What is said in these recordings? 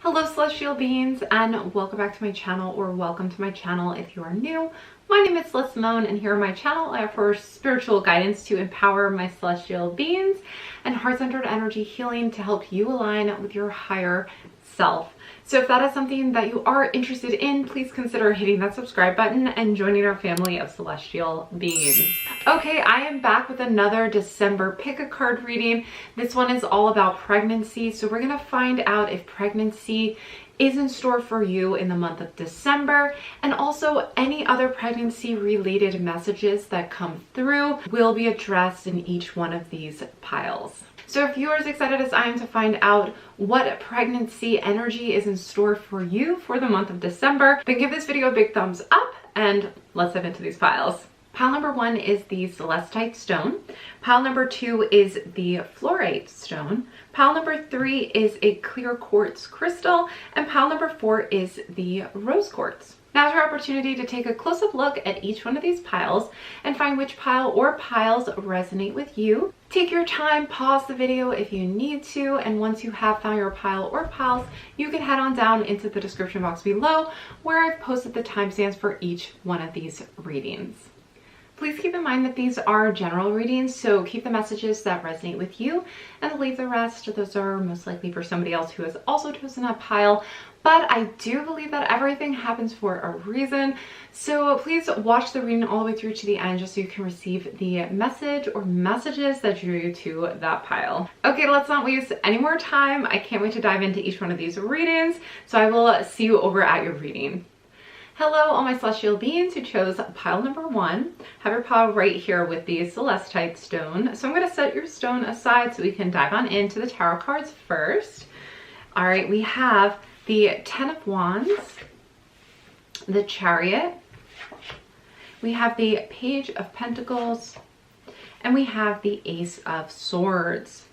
Hello celestial beings, and welcome back to my channel, or welcome to my channel if you are new. My name is Celeste Simone, and here on my channel I offer spiritual guidance to empower my celestial beings and heart-centered energy healing to help you align with your higher self. So if that is something that you are interested in, please consider hitting that subscribe button and joining our family of celestial beings. Okay, I am back with another December pick a card reading. This one is all about pregnancy. So we're going to find out if pregnancy is in store for you in the month of December, and also any other pregnancy related messages that come through will be addressed in each one of these piles. So if you are as excited as I am to find out what pregnancy energy is in store for you for the month of December, then give this video a big thumbs up and let's dive into these piles. Pile number 1 is the Celestite stone. Pile number 2 is the Fluorite stone. Pile number 3 is a clear quartz crystal. And pile number 4 is the rose quartz. Now's your opportunity to take a close-up look at each one of these piles and find which pile or piles resonate with you. Take your time, pause the video if you need to, and once you have found your pile or piles, you can head on down into the description box below where I've posted the timestamps for each one of these readings. Please keep in mind that these are general readings, so keep the messages that resonate with you and leave the rest. Those are most likely for somebody else who has also chosen a pile. But I do believe that everything happens for a reason. So please watch the reading all the way through to the end just so you can receive the message or messages that drew you to that pile. Okay, let's not waste any more time. I can't wait to dive into each one of these readings. So I will see you over at your reading. Hello, all my celestial beings who chose pile number 1. Have your pile right here with the Celestite stone. So I'm going to set your stone aside so we can dive on into the tarot cards first. All right, we have the 10 of Wands, the Chariot, we have the Page of Pentacles, and we have the Ace of Swords.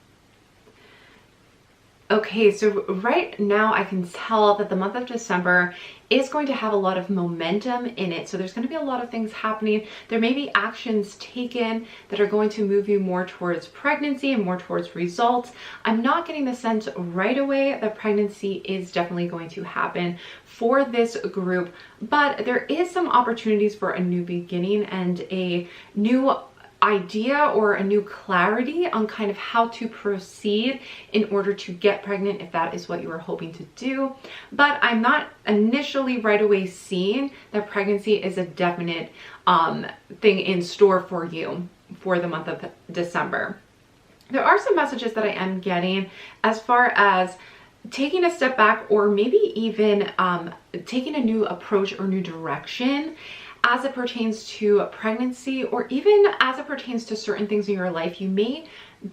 Okay, so right now I can tell that the month of December is going to have a lot of momentum in it. So there's going to be a lot of things happening. There may be actions taken that are going to move you more towards pregnancy and more towards results. I'm not getting the sense right away that pregnancy is definitely going to happen for this group, but there is some opportunities for a new beginning and a new idea or a new clarity on kind of how to proceed in order to get pregnant if that is what you were hoping to do. But I'm not initially right away seeing that pregnancy is a definite thing in store for you for the month of December. There are some messages that I am getting as far as taking a step back, or maybe even taking a new approach or new direction as it pertains to pregnancy, or even as it pertains to certain things in your life. You may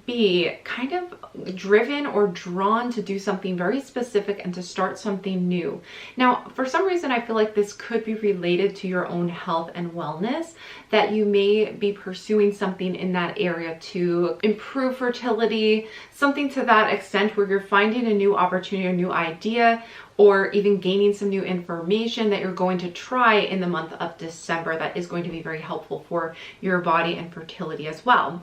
be kind of driven or drawn to do something very specific and to start something new. Now, for some reason, I feel like this could be related to your own health and wellness, that you may be pursuing something in that area to improve fertility, something to that extent where you're finding a new opportunity, a new idea, or even gaining some new information that you're going to try in the month of December that is going to be very helpful for your body and fertility as well.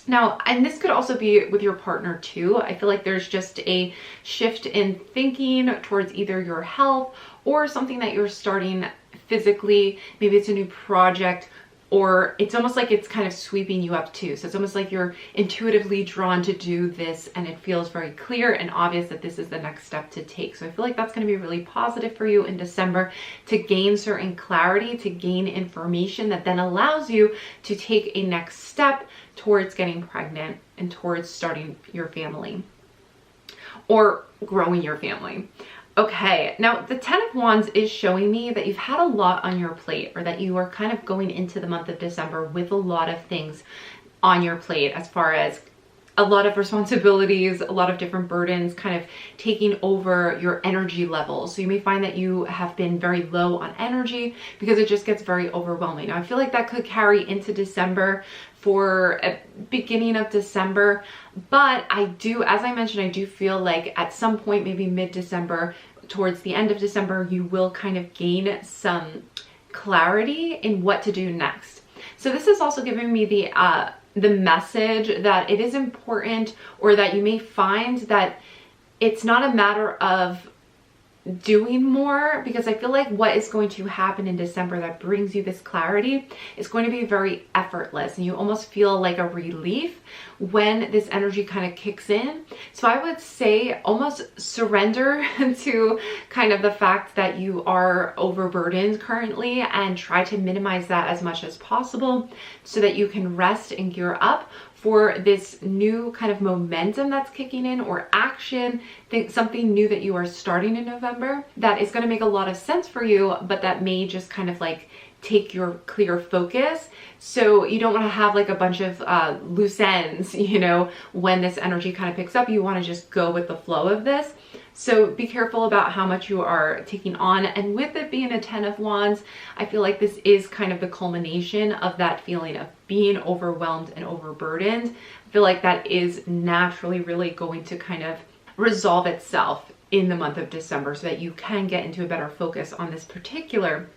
Now, and this could also be with your partner too. I feel like there's just a shift in thinking towards either your health or something that you're starting physically. Maybe it's a new project, or it's almost like it's kind of sweeping you up too. So it's almost like you're intuitively drawn to do this, and it feels very clear and obvious that this is the next step to take. So I feel like that's going to be really positive for you in December, to gain certain clarity, to gain information that then allows you to take a next step towards getting pregnant and towards starting your family or growing your family. Okay, now the 10 of Wands is showing me that you've had a lot on your plate, or that you are kind of going into the month of December with a lot of things on your plate, as far as a lot of responsibilities, a lot of different burdens kind of taking over your energy levels. So you may find that you have been very low on energy because it just gets very overwhelming. Now, I feel like that could carry into December, for a beginning of December, but I do, as I mentioned, I do feel like at some point, maybe mid-December, towards the end of December, you will kind of gain some clarity in what to do next. So this is also giving me the message that it is important, or that you may find that it's not a matter of doing more, because I feel like what is going to happen in December that brings you this clarity is going to be very effortless, and you almost feel like a relief when this energy kind of kicks in. So I would say almost surrender to kind of the fact that you are overburdened currently, and try to minimize that as much as possible so that you can rest and gear up for this new kind of momentum that's kicking in, or action, something new that you are starting in November that is going to make a lot of sense for you, but that may just kind of like take your clear focus. So you don't want to have like a bunch of loose ends, you know, when this energy kind of picks up. You want to just go with the flow of this. So be careful about how much you are taking on. And with it being a 10 of Wands, I feel like this is kind of the culmination of that feeling of being overwhelmed and overburdened. I feel like that is naturally really going to kind of resolve itself in the month of December, so that you can get into a better focus on this particular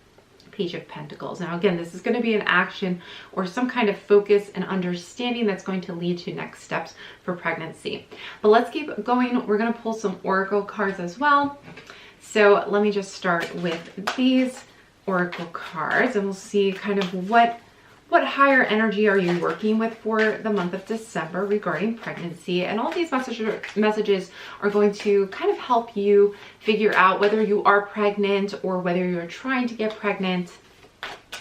Page of Pentacles. Now again, this is going to be an action or some kind of focus and understanding that's going to lead to next steps for pregnancy. But let's keep going. We're going to pull some oracle cards as well. So let me just start with these oracle cards, and we'll see kind of what higher energy are you working with for the month of December regarding pregnancy. And all these messages are going to kind of help you figure out whether you are pregnant or whether you're trying to get pregnant,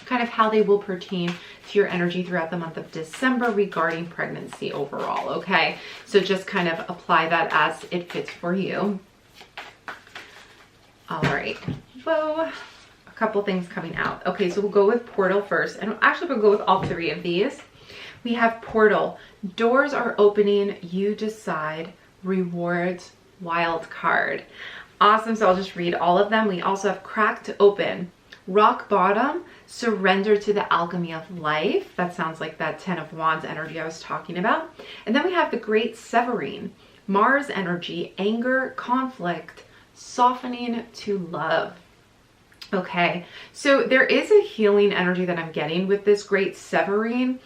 kind of how they will pertain to your energy throughout the month of December regarding pregnancy overall. Okay, so just kind of apply that as it fits for you. All right, whoa. Couple things coming out. Okay, so we'll go with Portal first, and actually we'll go with all three of these. We have Portal, doors are opening, you decide, rewards, wild card. Awesome. So I'll just read all of them. We also have Cracked Open, Rock Bottom, Surrender to the Alchemy of Life. That sounds like that 10 of Wands energy I was talking about. And then we have the Great Severing, Mars energy, Anger, Conflict, Softening to Love. Okay, so there is a healing energy that I'm getting with this Great Severing.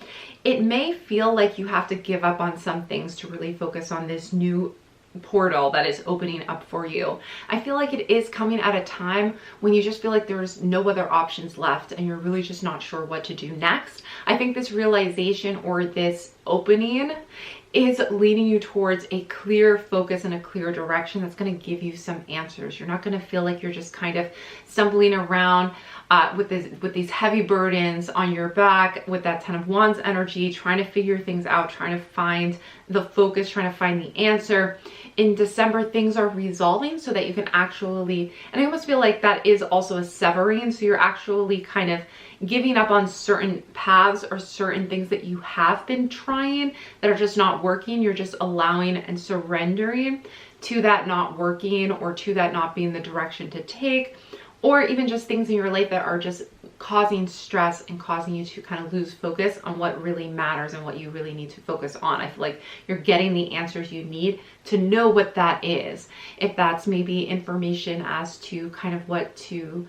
It may feel like you have to give up on some things to really focus on this new portal that is opening up for you. I feel like it is coming at a time when you just feel like there's no other options left and you're really just not sure what to do next. I think this realization or this opening is leading you towards a clear focus and a clear direction that's going to give you some answers. You're not going to feel like you're just kind of stumbling around with these heavy burdens on your back with that 10 of Wands energy, trying to figure things out, trying to find the focus, trying to find the answer. In December, things are resolving so that you can actually, and I almost feel like that is also a severing. So you're actually kind of giving up on certain paths or certain things that you have been trying that are just not working. You're just allowing and surrendering to that not working, or to that not being the direction to take, or even just things in your life that are just causing stress and causing you to kind of lose focus on what really matters and what you really need to focus on. I feel like you're getting the answers you need to know what that is. If that's maybe information as to kind of what to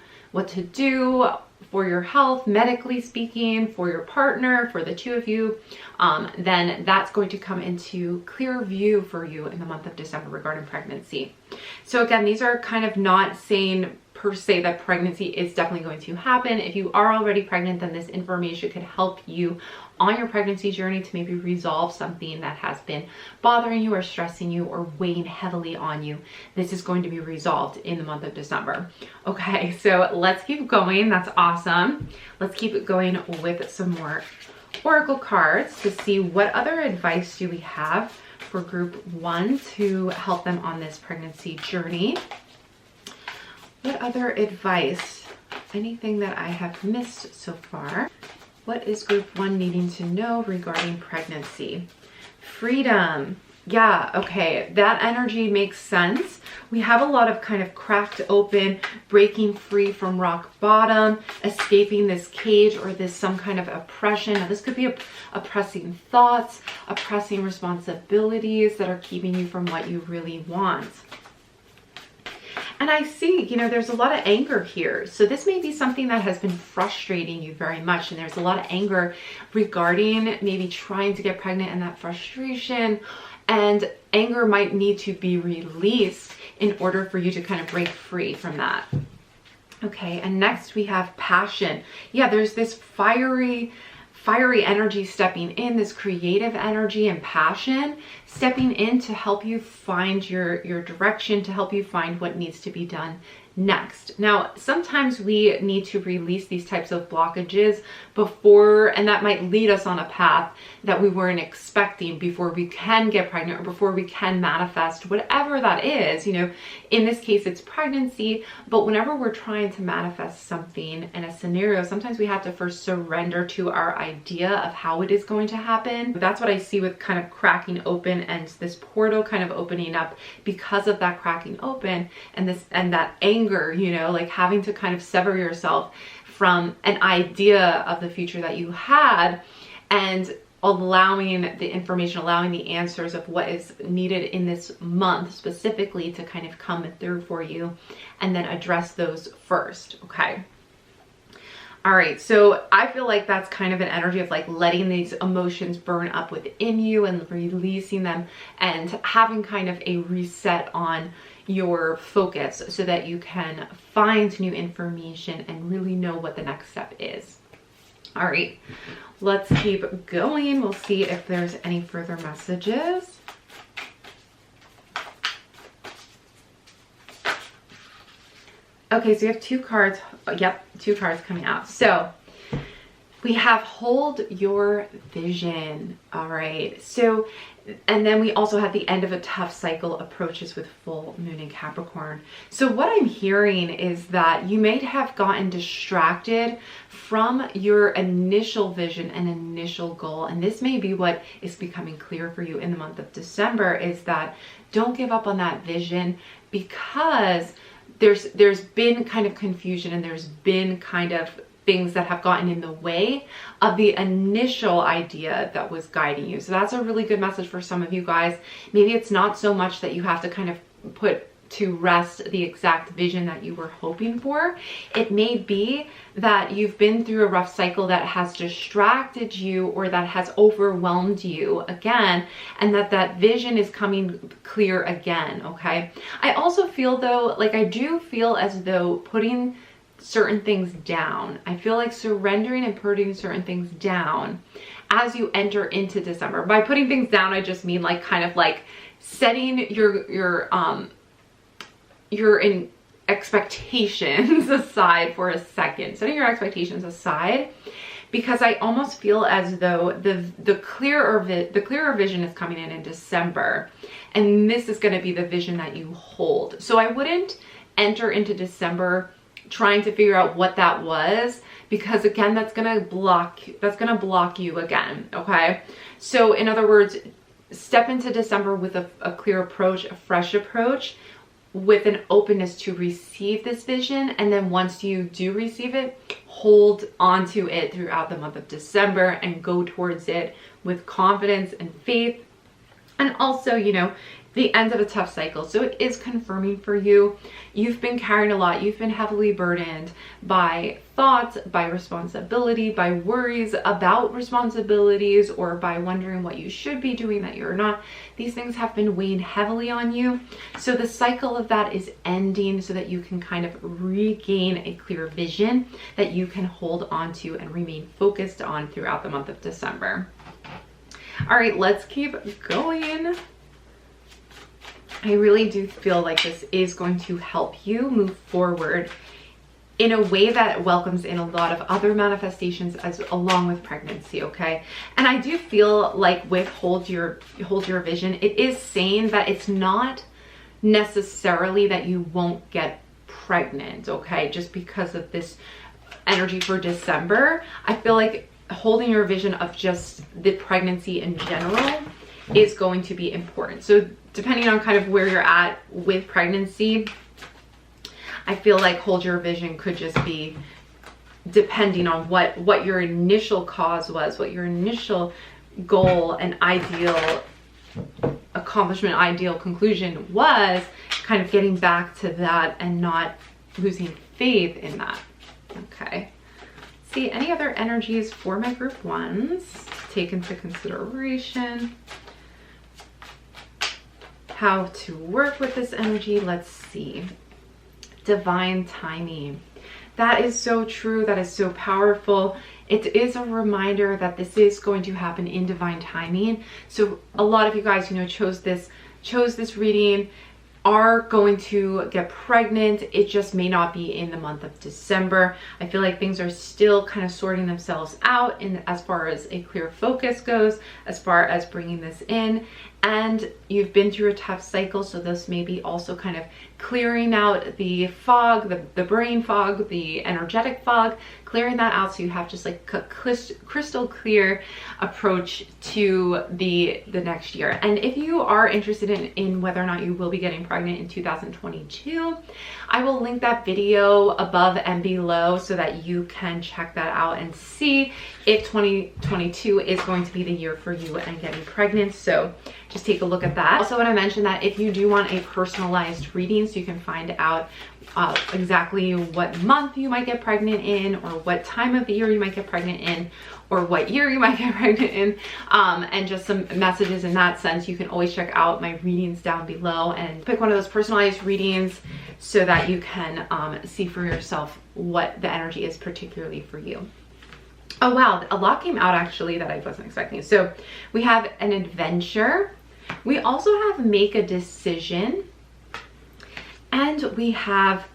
do for your health, medically speaking, for your partner, for the two of you, then that's going to come into clear view for you in the month of December regarding pregnancy. So again, these are kind of not saying per se that pregnancy is definitely going to happen. If you are already pregnant, then this information could help you on your pregnancy journey to maybe resolve something that has been bothering you or stressing you or weighing heavily on you. This is going to be resolved in the month of December. Okay, so let's keep going. That's awesome. Let's keep it going with some more oracle cards to see what other advice do we have for group 1 to help them on this pregnancy journey. What other advice? Anything that I have missed so far? What is group 1 needing to know regarding pregnancy? Freedom. Yeah, okay, that energy makes sense. We have a lot of kind of cracked open, breaking free from rock bottom, escaping this cage or this some kind of oppression. Now, this could be oppressing thoughts, oppressing responsibilities that are keeping you from what you really want. And I see, you know, there's a lot of anger here. So this may be something that has been frustrating you very much. And there's a lot of anger regarding maybe trying to get pregnant and that frustration. And anger might need to be released in order for you to kind of break free from that. Okay, and next we have passion. Yeah, there's this fiery energy stepping in, this creative energy and passion stepping in to help you find your direction, to help you find what needs to be done next. Now, sometimes we need to release these types of blockages before, and that might lead us on a path that we weren't expecting before we can get pregnant or before we can manifest whatever that is. You know, in this case, it's pregnancy, but whenever we're trying to manifest something in a scenario, sometimes we have to first surrender to our idea of how it is going to happen. That's what I see with kind of cracking open and this portal kind of opening up because of that cracking open and that anger, you know, like having to kind of sever yourself from an idea of the future that you had and allowing the information, allowing the answers of what is needed in this month specifically to kind of come through for you, and then address those first. Okay. All right, so I feel like that's kind of an energy of like letting these emotions burn up within you and releasing them and having kind of a reset on your focus so that you can find new information and really know what the next step is. All right, let's keep going. We'll see if there's any further messages. Okay, so you have two cards. Yep, two cards coming out. So we have hold your vision. All right. So, and then we also have the end of a tough cycle approaches with full moon in Capricorn. So what I'm hearing is that you may have gotten distracted from your initial vision and initial goal. And this may be what is becoming clear for you in the month of December, is that don't give up on that vision, because there's been kind of confusion and there's been kind of things that have gotten in the way of the initial idea that was guiding you. So that's a really good message for some of you guys. Maybe it's not so much that you have to kind of put to rest the exact vision that you were hoping for. It may be that you've been through a rough cycle that has distracted you or that has overwhelmed you again, and that vision is coming clear again. Okay. I also feel though, like I do feel as though putting certain things down, I feel like surrendering and putting certain things down as you enter into December. By putting things down, I just mean like kind of like setting your expectations aside for a second, setting your expectations aside, because I almost feel as though the clearer vision is coming in December, and this is going to be the vision that you hold. So I wouldn't enter into December trying to figure out what that was, because again, that's going to block you again. Okay. So in other words, step into December with a clear approach, a fresh approach, with an openness to receive this vision. And then once you do receive it, hold onto it throughout the month of December and go towards it with confidence and faith. And also, you know, the end of a tough cycle. So it is confirming for you. You've been carrying a lot. You've been heavily burdened by thoughts, by responsibility, by worries about responsibilities, or by wondering what you should be doing that you're not. These things have been weighing heavily on you. So the cycle of that is ending so that you can kind of regain a clear vision that you can hold on to and remain focused on throughout the month of December. All right, let's keep going. I really do feel like this is going to help you move forward in a way that welcomes in a lot of other manifestations along with pregnancy. Okay. And I do feel like with hold your vision, it is saying that it's not necessarily that you won't get pregnant. Okay. Just because of this energy for December, I feel like holding your vision of just the pregnancy in general is going to be important. So depending on kind of where you're at with pregnancy, I feel like hold your vision could just be depending on what your initial cause was, what your initial goal and ideal accomplishment, ideal conclusion was, kind of getting back to that and not losing faith in that. Okay. See, any other energies for my group ones take into consideration? how to work with this energy. Let's see. Divine timing. That is so true. That is so powerful. It is a reminder that this is going to happen in divine timing. So a lot of you guys, you know, chose this reading, are going to get pregnant. It just may not be in the month of December. I feel like things are still kind of sorting themselves out in as far as a clear focus goes, as far as bringing this in. And you've been through a tough cycle, so this may be also kind of clearing out the fog, the brain fog, the energetic fog, clearing that out so you have just like a crystal clear approach to the next year. And if you are interested in whether or not you will be getting pregnant in 2022, I will link that video above and below so that you can check that out and see if 2022 is going to be the year for you and getting pregnant. So just take a look at that. Also want to mention that if you do want a personalized reading so you can find out exactly what month you might get pregnant in, or what time of the year you might get pregnant in, or what year you might get pregnant in, and just some messages in that sense, you can always check out my readings down below and pick one of those personalized readings so that you can see for yourself what the energy is particularly for you. Oh wow, a lot came out actually that I wasn't expecting. So we have an adventure. We also have make a decision. And we have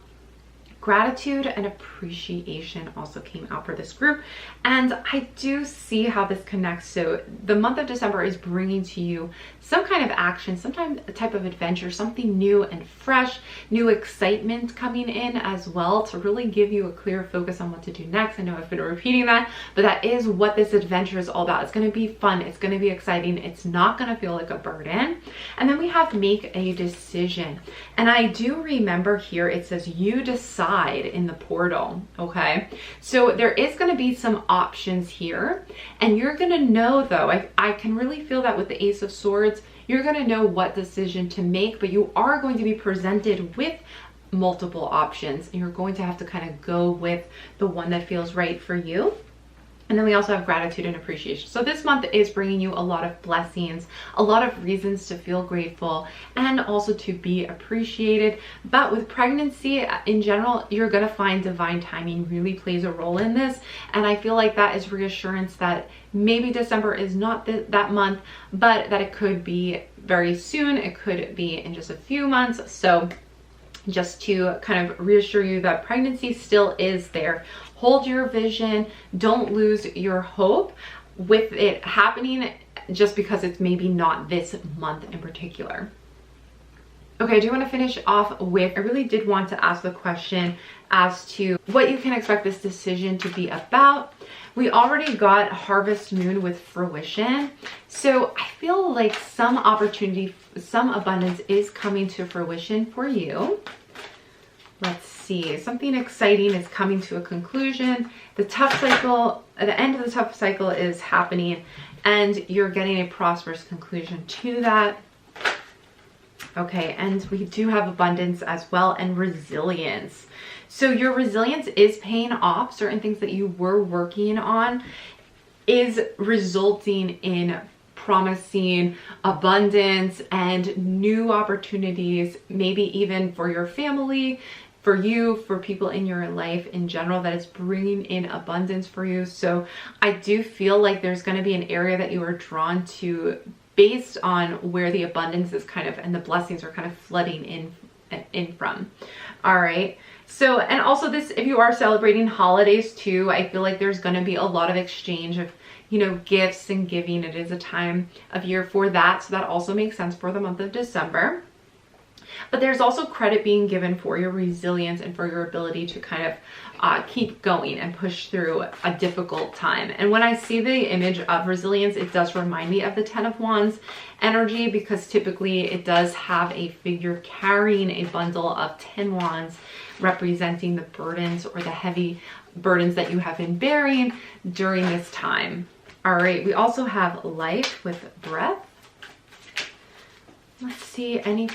gratitude and appreciation also came out for this group. And I do see how this connects. So the month of December is bringing to you some kind of action, sometimes a type of adventure, something new and fresh, new excitement coming in as well to really give you a clear focus on what to do next. I know I've been repeating that, but that is what this adventure is all about. It's going to be fun. It's going to be exciting. It's not going to feel like a burden. And then we have make a decision. And I do remember here it says you decide in the portal. Okay. So there is going to be some options here, and you're going to know though, I can really feel that with the Ace of Swords, you're going to know what decision to make, but you are going to be presented with multiple options and you're going to have to kind of go with the one that feels right for you. And then we also have gratitude and appreciation. So this month is bringing you a lot of blessings, a lot of reasons to feel grateful and also to be appreciated. But with pregnancy in general, you're going to find divine timing really plays a role in this. And I feel like that is reassurance that maybe December is not that month, but that it could be very soon. It could be in just a few months. So just to kind of reassure you that pregnancy still is there. Hold your vision. Don't lose your hope with it happening just because it's maybe not this month in particular. Okay, I do want to finish off with, I really did want to ask the question as to what you can expect this decision to be about. We already got Harvest Moon with fruition. So I feel like some opportunity, some abundance is coming to fruition for you. Let's see, something exciting is coming to a conclusion. The tough cycle, at the end of the tough cycle is happening and you're getting a prosperous conclusion to that. Okay, and we do have abundance as well and resilience. So your resilience is paying off. Certain things that you were working on is resulting in promising abundance and new opportunities, maybe even for your family, for you, for people in your life in general, that is bringing in abundance for you. So I do feel like there's going to be an area that you are drawn to based on where the abundance is kind of, and the blessings are kind of flooding in from. All right. So, and also this, if you are celebrating holidays too, I feel like there's going to be a lot of exchange of, you know, gifts and giving. It is a time of year for that. So that also makes sense for the month of December. But there's also credit being given for your resilience and for your ability to kind of keep going and push through a difficult time. And when I see the image of resilience, it does remind me of the 10 of Wands energy, because typically it does have a figure carrying a bundle of 10 wands representing the burdens or the heavy burdens that you have been bearing during this time. All right, we also have life with breath. Let's see, any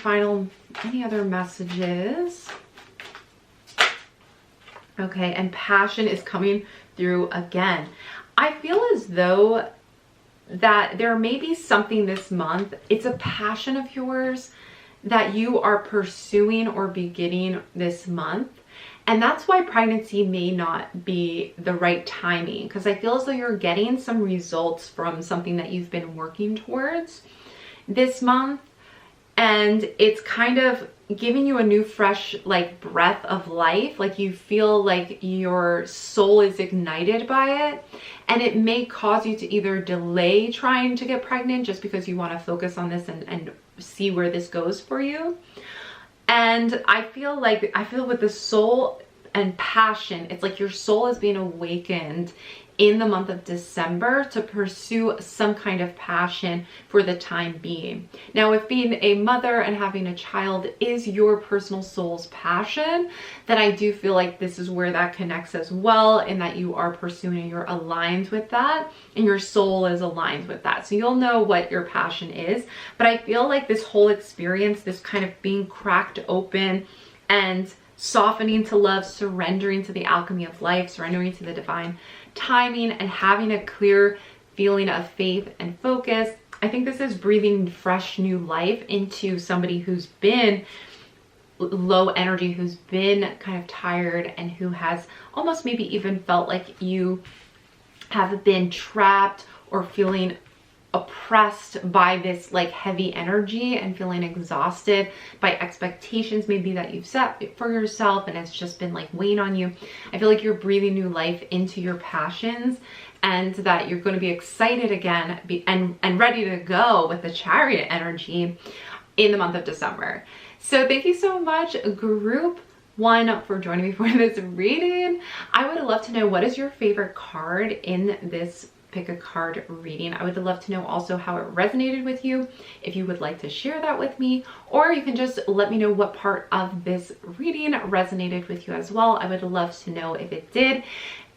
other messages? Okay, and passion is coming through again. I feel as though that there may be something this month. It's a passion of yours that you are pursuing or beginning this month. And that's why pregnancy may not be the right timing, because I feel as though you're getting some results from something that you've been working towards this month. And it's kind of giving you a new fresh like breath of life. Like you feel like your soul is ignited by it, and it may cause you to either delay trying to get pregnant just because you want to focus on this and see where this goes for you. And I feel with the soul and passion, it's like your soul is being awakened in the month of December to pursue some kind of passion for the time being. Now, if being a mother and having a child is your personal soul's passion, then I do feel like this is where that connects as well, in that you are pursuing and you're aligned with that, and your soul is aligned with that. So you'll know what your passion is. But I feel like this whole experience, this kind of being cracked open and softening to love, surrendering to the alchemy of life, surrendering to the divine timing, and having a clear feeling of faith and focus. I think this is breathing fresh new life into somebody who's been low energy, who's been kind of tired, and who has almost maybe even felt like you have been trapped or feeling oppressed by this like heavy energy and feeling exhausted by expectations maybe that you've set for yourself, and it's just been like weighing on you. I feel like you're breathing new life into your passions, and that you're going to be excited again and ready to go with the Chariot energy in the month of December. So thank you so much, group 1, for joining me for this reading. I would love to know, what is your favorite card in this pick a card reading? I would love to know also how it resonated with you, if you would like to share that with me, or you can just let me know what part of this reading resonated with you as well. I would love to know if it did.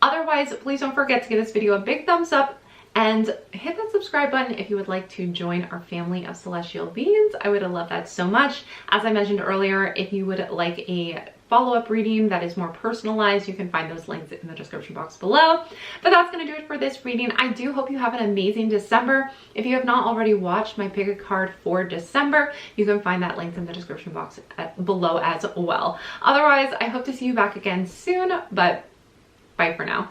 Otherwise, please don't forget to give this video a big thumbs up and hit that subscribe button if you would like to join our family of celestial beings. I would love that so much. As I mentioned earlier, if you would like a follow-up reading that is more personalized, you can find those links in the description box below. But that's going to do it for this reading. I do hope you have an amazing December. If you have not already watched my pick a card for December, you can find that link in the description box below as well. Otherwise, I hope to see you back again soon, but bye for now.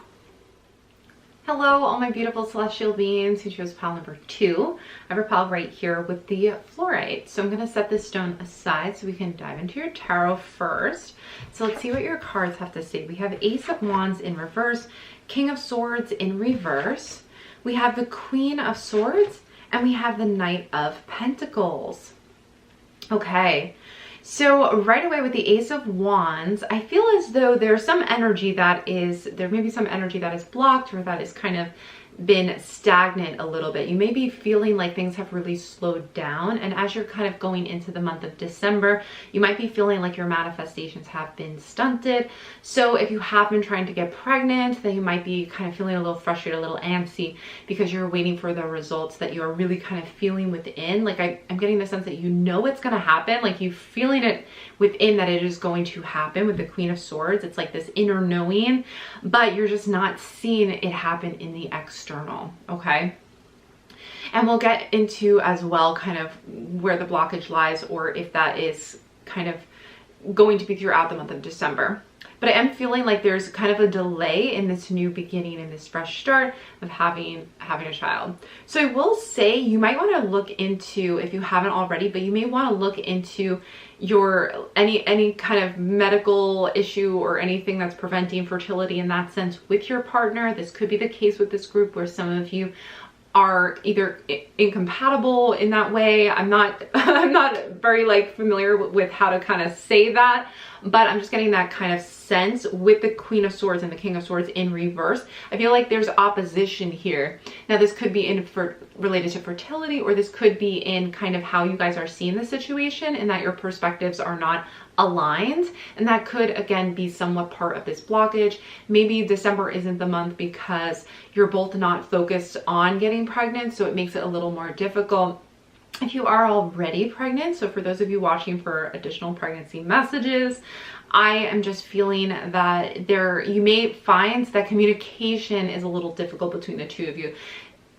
Hello, all my beautiful celestial beings who chose pile number 2. I have a pile right here with the Fluorite. So I'm going to set this stone aside so we can dive into your tarot first. So let's see what your cards have to say. We have Ace of Wands in reverse, King of Swords in reverse. We have the Queen of Swords, and we have the Knight of Pentacles. Okay. So right away with the Ace of Wands, I feel as though there's some energy there may be some energy that is blocked, or that is kind of been stagnant a little bit. You may be feeling like things have really slowed down, and as you're kind of going into the month of December, you might be feeling like your manifestations have been stunted. So if you have been trying to get pregnant, then you might be kind of feeling a little frustrated, a little antsy, because you're waiting for the results that you are really kind of feeling within. Like I'm getting the sense that you know it's going to happen, like you feeling it within that it is going to happen with the Queen of Swords. It's like this inner knowing, but you're just not seeing it happen in the external, okay? And we'll get into as well kind of where the blockage lies, or if that is kind of going to be throughout the month of December. But I am feeling like there's kind of a delay in this new beginning and this fresh start of having a child. So I will say you might want to look into, if you haven't already, but you may want to look into your any kind of medical issue or anything that's preventing fertility in that sense with your partner. This could be the case with this group where some of you are either incompatible in that way. I'm not very like familiar with how to kind of say that, but I'm just getting that kind of sense with the Queen of Swords and the King of Swords in reverse. I feel like there's opposition here. Now this could be related to fertility, or this could be in kind of how you guys are seeing the situation, and that your perspectives are not aligned, and that could again be somewhat part of this blockage. Maybe December isn't the month because you're both not focused on getting pregnant, so it makes it a little more difficult. If you are already pregnant, so for those of you watching for additional pregnancy messages, I am just feeling that you may find that communication is a little difficult between the two of you.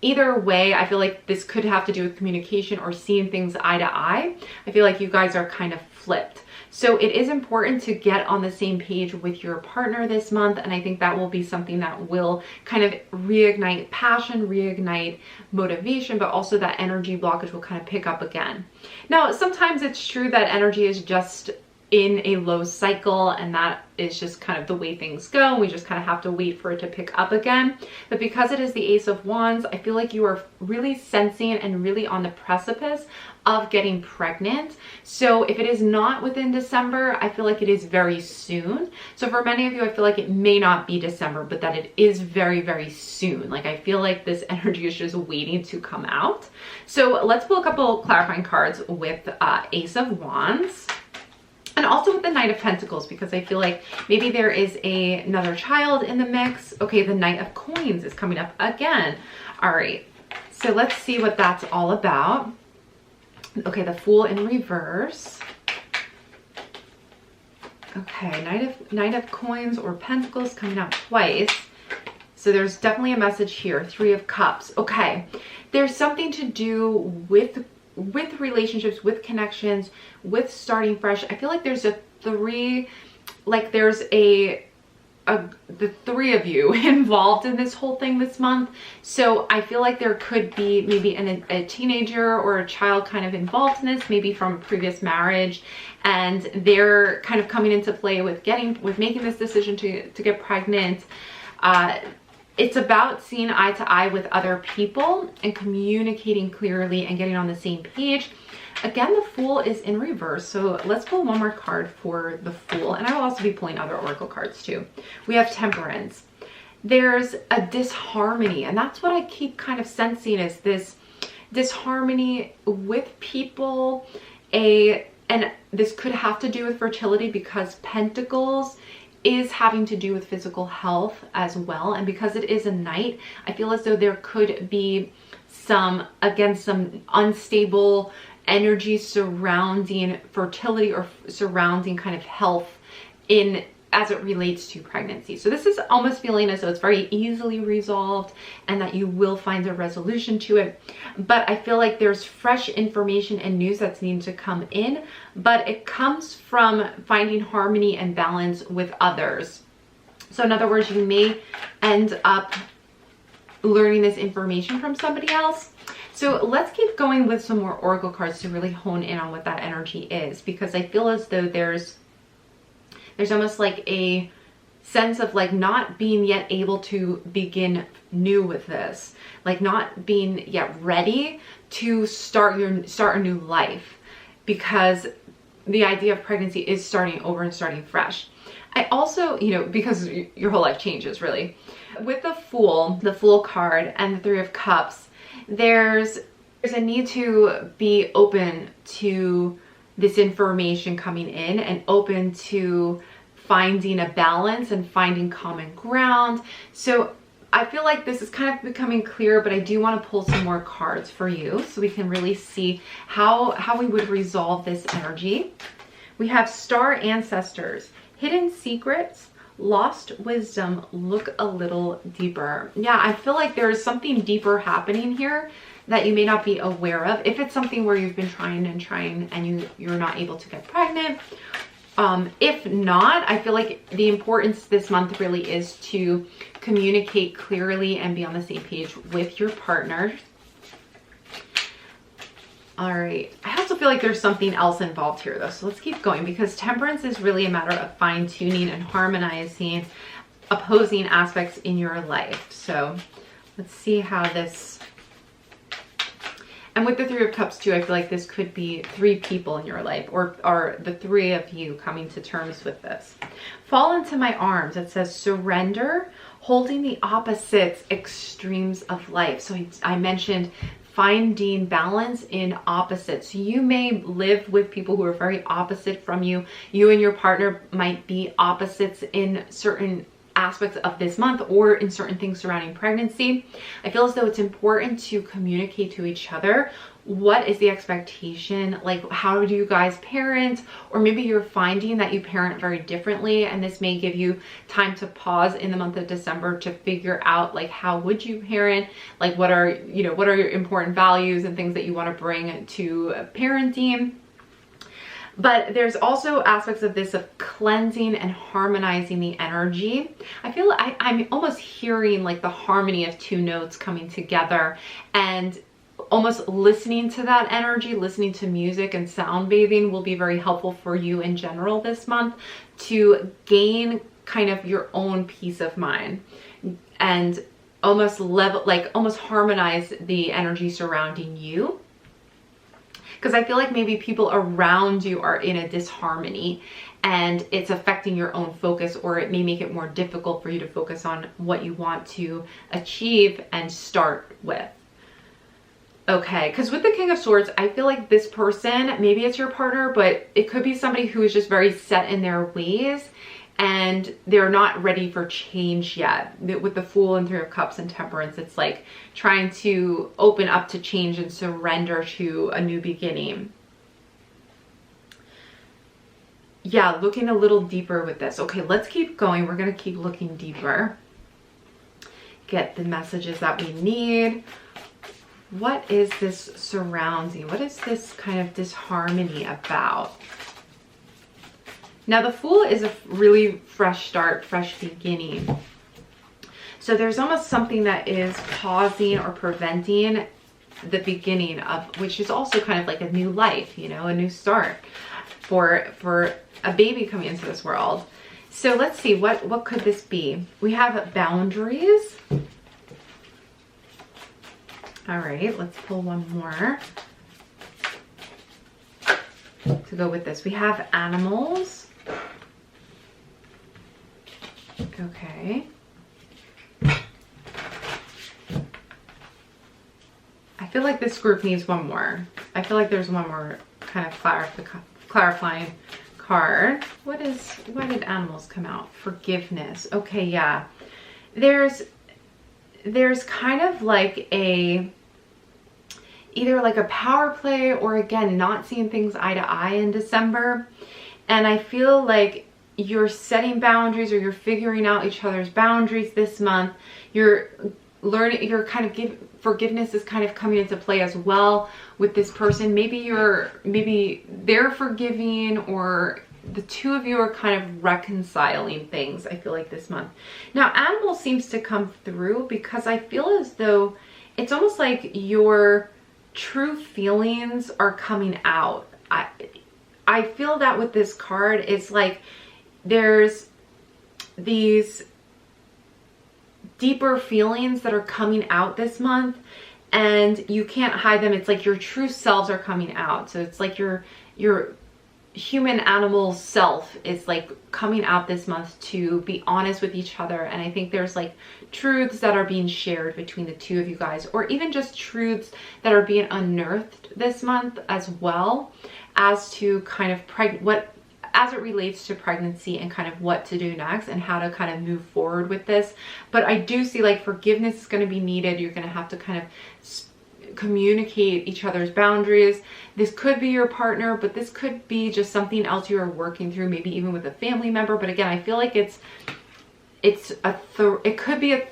either way, I feel like this could have to do with communication or seeing things eye to eye. I feel like you guys are kind of flipped. So it is important to get on the same page with your partner this month. And I think that will be something that will kind of reignite passion, reignite motivation, but also that energy blockage will kind of pick up again. Now, sometimes it's true that energy is just in a low cycle, and that is just kind of the way things go. We just kind of have to wait for it to pick up again. But because it is the Ace of Wands, I feel like you are really sensing and really on the precipice of getting pregnant. So if it is not within December, I feel like it is very soon. So for many of you, I feel like it may not be December, but that it is very, very soon. Like I feel like this energy is just waiting to come out. So let's pull a couple clarifying cards with Ace of Wands. And also with the Knight of Pentacles, because I feel like maybe there is another child in the mix. Okay, the Knight of Coins is coming up again. All right, so let's see what that's all about. Okay, the Fool in reverse. Okay, Knight of Coins or Pentacles coming out twice. So there's definitely a message here. Three of Cups. Okay, there's something to do with relationships, with connections, with starting fresh. I feel like there's a three, like there's the three of you involved in this whole thing this month. So I feel like there could be maybe a teenager or a child kind of involved in this, maybe from a previous marriage, and they're kind of coming into play with making this decision to get pregnant. It's about seeing eye to eye with other people and communicating clearly and getting on the same page. Again, the Fool is in reverse. So let's pull one more card for the Fool. And I will also be pulling other oracle cards too. We have Temperance. There's a disharmony, and that's what I keep kind of sensing is this disharmony with people. And this could have to do with fertility because Pentacles is having to do with physical health as well. And because it is a Knight, I feel as though there could be some unstable energy surrounding fertility or surrounding kind of health as it relates to pregnancy. So this is almost feeling as though it's very easily resolved and that you will find a resolution to it. But I feel like there's fresh information and news that's needing to come in, but it comes from finding harmony and balance with others. So in other words, you may end up learning this information from somebody else. So let's keep going with some more oracle cards to really hone in on what that energy is, because I feel as though there's almost like a sense of like not being yet able to begin new with this, like not being yet ready to start a new life, because the idea of pregnancy is starting over and starting fresh. I also, because your whole life changes really. With the Fool card and the Three of Cups, there's a need to be open to this information coming in and open to finding a balance and finding common ground. So I feel like this is kind of becoming clear, but I do want to pull some more cards for you so we can really see how we would resolve this energy. We have Star Ancestors, Hidden Secrets, Lost Wisdom, Look a Little Deeper. Yeah, I feel like there is something deeper happening here that you may not be aware of. If it's something where you've been trying and you're not able to get pregnant. If not, I feel like the importance this month really is to communicate clearly and be on the same page with your partner. All right. I also feel like there's something else involved here though. So let's keep going, because Temperance is really a matter of fine tuning and harmonizing opposing aspects in your life. So let's see how this, and with the Three of Cups too, I feel like this could be three people in your life, or the three of you coming to terms with this. Fall into my arms. It says surrender, holding the opposites extremes of life. So I mentioned finding balance in opposites. You may live with people who are very opposite from you. You and your partner might be opposites in certain aspects of this month or in certain things surrounding pregnancy. I feel as though it's important to communicate to each other what is the expectation? Like, how do you guys parent? Or maybe you're finding that you parent very differently, and this may give you time to pause in the month of December to figure out, like, how would you parent? Like, what are, you know, what are your important values and things that you want to bring to parenting? But there's also aspects of this of cleansing and harmonizing the energy. I feel I'm almost hearing like the harmony of two notes coming together, and almost listening to that energy, listening to music and sound bathing will be very helpful for you in general this month to gain kind of your own peace of mind and almost almost harmonize the energy surrounding you. Because I feel like maybe people around you are in a disharmony and it's affecting your own focus, or it may make it more difficult for you to focus on what you want to achieve and start with. Okay, because with the King of Swords, I feel like this person, maybe it's your partner, but it could be somebody who is just very set in their ways and they're not ready for change yet. With the Fool and Three of Cups and Temperance, it's like trying to open up to change and surrender to a new beginning. Yeah, looking a little deeper with this. Okay, let's keep going. We're going to keep looking deeper. Get the messages that we need. What is this surrounding? What is this kind of disharmony about? Now, the Fool is a really fresh start, fresh beginning. So there's almost something that is pausing or preventing the beginning of, which is also kind of like a new life, you know, a new start for a baby coming into this world. So let's see, what could this be? We have boundaries. All right, let's pull one more to go with this. We have animals. Okay. I feel like this group needs one more. I feel like there's one more kind of clarifying card. Why did animals come out? Forgiveness. Okay, yeah. There's kind of like either like a power play, or again, not seeing things eye to eye in December. And I feel like you're setting boundaries, or you're figuring out each other's boundaries this month. You're learning, forgiveness is kind of coming into play as well with this person. Maybe they're forgiving, or the two of you are kind of reconciling things, I feel like, this month. Now, animal seems to come through because I feel as though it's almost like your true feelings are coming out. I feel that with this card, it's like there's these deeper feelings that are coming out this month, and you can't hide them. It's like your true selves are coming out. So it's like your human animal self is like coming out this month to be honest with each other. And I think there's like truths that are being shared between the two of you guys, or even just truths that are being unearthed this month as well, as to kind of as it relates to pregnancy and kind of what to do next and how to kind of move forward with this. But I do see like forgiveness is going to be needed. You're going to have to kind of communicate each other's boundaries. This could be your partner, but this could be just something else you are working through, maybe even with a family member. But again, I feel like it could be a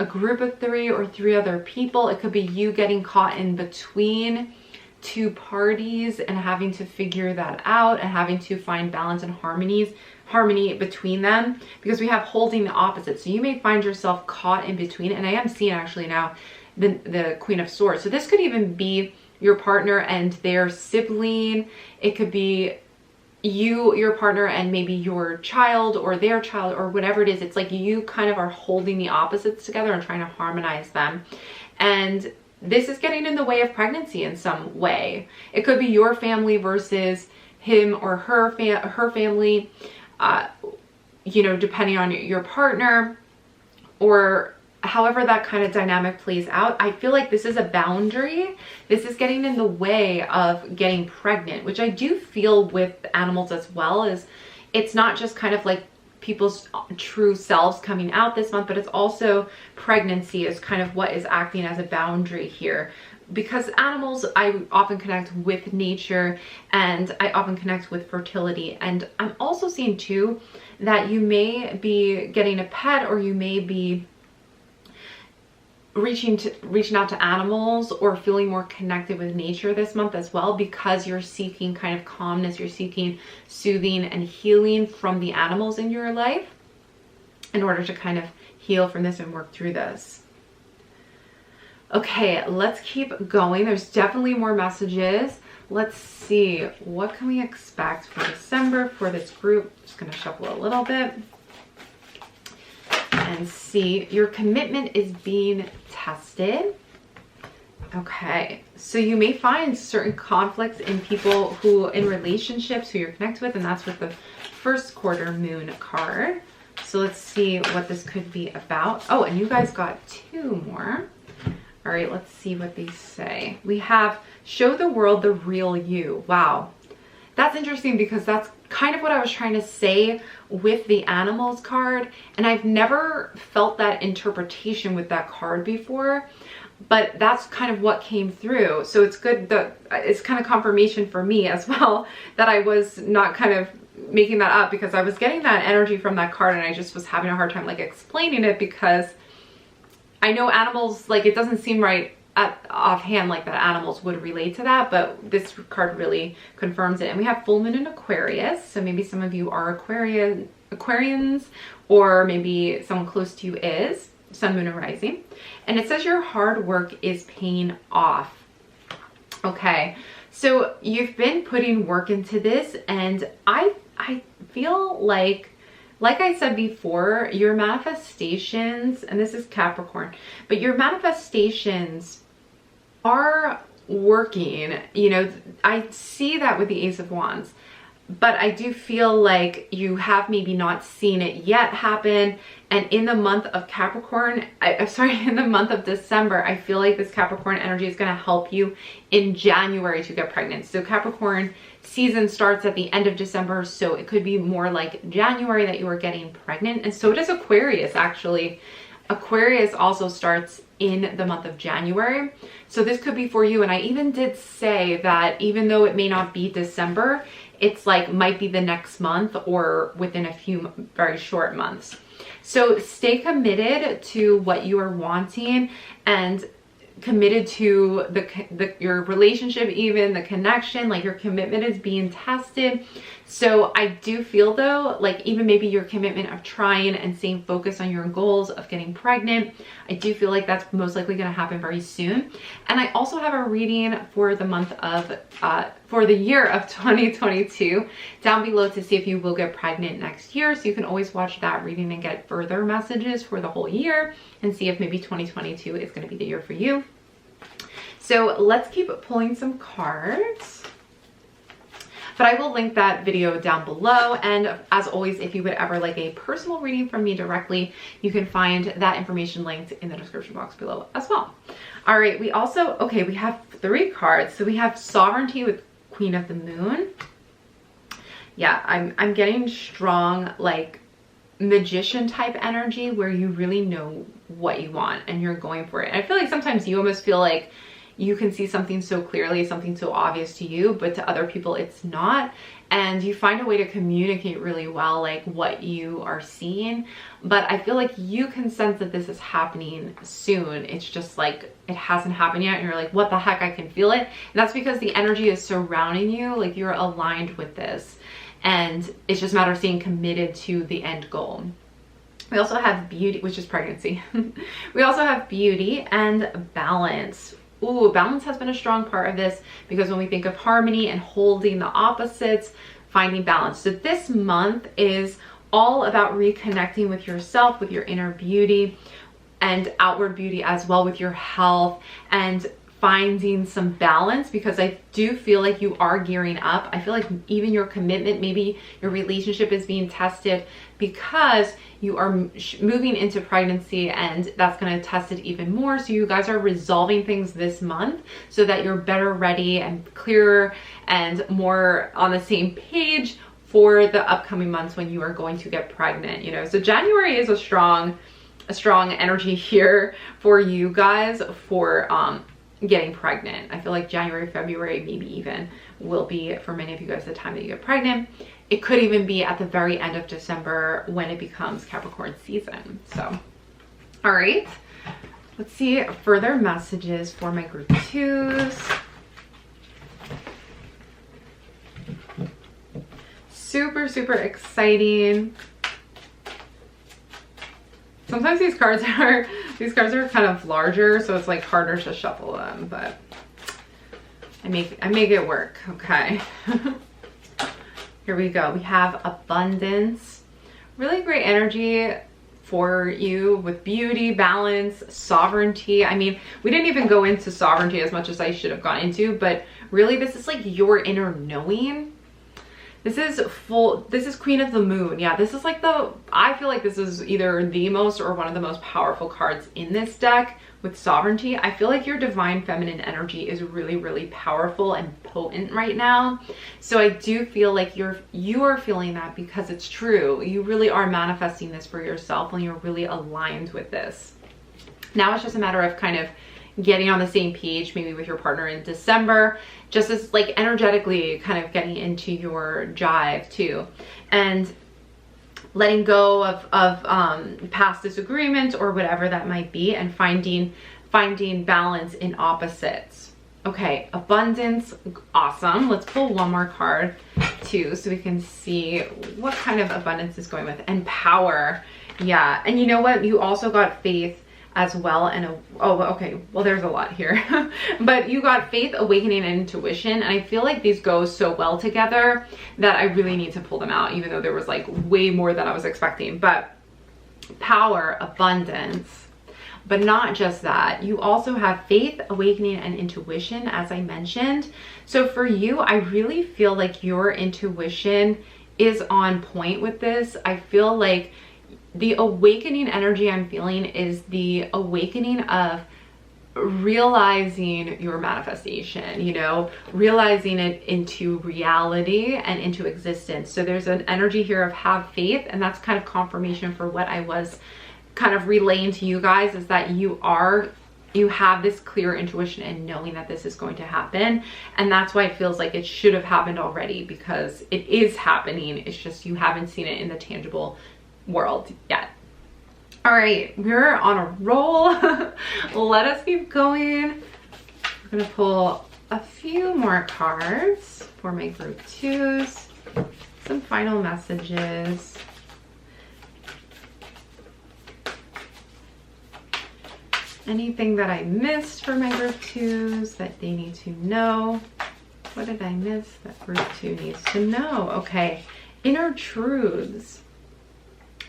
group of three, or three other people. It could be you getting caught in between two parties and having to figure that out and having to find balance and harmony between them, because we have holding the opposite. So you may find yourself caught in between, and I am seeing actually now the Queen of Swords. So this could even be your partner and their sibling. It could be you, your partner, and maybe your child or their child, or whatever it is. It's like you kind of are holding the opposites together and trying to harmonize them. And this is getting in the way of pregnancy in some way. It could be your family versus him or her family, you know, depending on your partner, or however that kind of dynamic plays out. I feel like this is a boundary. This is getting in the way of getting pregnant, which I do feel with animals as well. Is it's not just kind of like people's true selves coming out this month, but it's also pregnancy is kind of what is acting as a boundary here. because animals, I often connect with nature, and I often connect with fertility. And I'm also seeing too that you may be getting a pet, or you may be reaching out to animals or feeling more connected with nature this month as well, because you're seeking kind of calmness, you're seeking soothing and healing from the animals in your life in order to kind of heal from this and work through this. Okay, let's keep going. There's definitely more messages. Let's see, what can we expect for December for this group? Just gonna shuffle a little bit and see. Your commitment is being tested. Okay, so you may find certain conflicts in people who, in relationships who you're connected with, and that's with the first quarter moon card. So let's see what this could be about. Oh, and you guys got 2 more. All right, let's see what these say. We have show the world the real you. Wow. That's interesting, because that's kind of what I was trying to say with the animals card. And I've never felt that interpretation with that card before, but that's kind of what came through. So it's good that it's kind of confirmation for me as well that I was not kind of making that up, because I was getting that energy from that card and I just was having a hard time like explaining it, because I know animals, like, it doesn't seem right offhand like that animals would relate to that, but this card really confirms it. And we have full moon in Aquarius, so maybe some of you are Aquarians, or maybe someone close to you is sun, moon, and rising. And it says your hard work is paying off. Okay, so you've been putting work into this, and I feel like I said before, your manifestations, and this is Capricorn, but your manifestations are working. You know, I see that with the Ace of Wands, but I do feel like you have maybe not seen it yet happen. And in the month of Capricorn, in the month of December, I feel like this Capricorn energy is going to help you in January to get pregnant. So Capricorn season starts at the end of December, so it could be more like January that you are getting pregnant. And so does Aquarius, actually. Aquarius also starts in the month of January. So this could be for you. And I even did say that even though it may not be December, it's like might be the next month or within a few very short months. So stay committed to what you are wanting, and committed to your relationship, even the connection, like your commitment is being tested. So I do feel though, like even maybe your commitment of trying and staying focused on your goals of getting pregnant, I do feel like that's most likely going to happen very soon. And I also have a reading for the month of for the year of 2022 down below to see if you will get pregnant next year. So you can always watch that reading and get further messages for the whole year and see if maybe 2022 is going to be the year for you. So let's keep pulling some cards. But I will link that video down below. And as always, if you would ever like a personal reading from me directly, you can find that information linked in the description box below as well. All right, we also, okay, we have 3 cards. So we have Sovereignty with Queen of the Moon. Yeah, I'm getting strong, like, magician type energy where you really know what you want and you're going for it. And I feel like sometimes you almost feel like you can see something so clearly, something so obvious to you, but to other people it's not. And you find a way to communicate really well, like what you are seeing. But I feel like you can sense that this is happening soon. It's just like it hasn't happened yet. And you're like, what the heck? I can feel it. And that's because the energy is surrounding you. Like you're aligned with this. And it's just a matter of staying committed to the end goal. We also have beauty, which is pregnancy. We also have beauty and balance. Ooh, balance has been a strong part of this because when we think of harmony and holding the opposites, finding balance. So this month is all about reconnecting with yourself, with your inner beauty and outward beauty as well, with your health, and finding some balance, because I do feel like you are gearing up. I feel like even your commitment, maybe your relationship is being tested because you are moving into pregnancy, and that's going to test it even more. So you guys are resolving things this month so that you're better ready and clearer and more on the same page for the upcoming months when you are going to get pregnant, you know. So January is a strong energy here for you guys for getting pregnant. I feel like January, February, maybe even will be for many of you guys the time that you get pregnant. It could even be at the very end of December when it becomes Capricorn season. So, all right, let's see further messages for my group 2s. Super, super exciting. Sometimes these cards are kind of larger, so it's like harder to shuffle them, but I make it work. Okay. Here we go. We have abundance. Really great energy for you with beauty, balance, sovereignty. I mean, we didn't even go into sovereignty as much as I should have gone into, but really this is like your inner knowing. This is Queen of the Moon. Yeah, this is like I feel like this is either the most or one of the most powerful cards in this deck with sovereignty. I feel like your divine feminine energy is really, really powerful and potent right now. So I do feel like you are feeling that because it's true. You really are manifesting this for yourself and you're really aligned with this. Now it's just a matter of kind of getting on the same page maybe with your partner in December, just as like energetically kind of getting into your jive too, and letting go of past disagreements or whatever that might be, and finding balance in opposites. Okay, abundance, awesome. Let's pull one more card too so we can see what kind of abundance is going with. And power. Yeah, and you know what, you also got faith as well, and okay, well there's a lot here. But you got faith, awakening, and intuition, and I feel like these go so well together that I really need to pull them out, even though there was like way more than I was expecting. But power, abundance, but not just that, you also have faith, awakening, and intuition, as I mentioned. So for you, I really feel like your intuition is on point with this. I feel like the awakening energy I'm feeling is the awakening of realizing your manifestation, you know, realizing it into reality and into existence. So there's an energy here of have faith, and that's kind of confirmation for what I was kind of relaying to you guys, is that you have this clear intuition and knowing that this is going to happen. And that's why it feels like it should have happened already, because it is happening. It's just you haven't seen it in the tangible world yet. All right, we're on a roll. Let us keep going. We're gonna pull a few more cards for my group 2s. Some final messages. Anything that I missed for my group 2s that they need to know? What did I miss that group 2 needs to know? Okay, inner truths.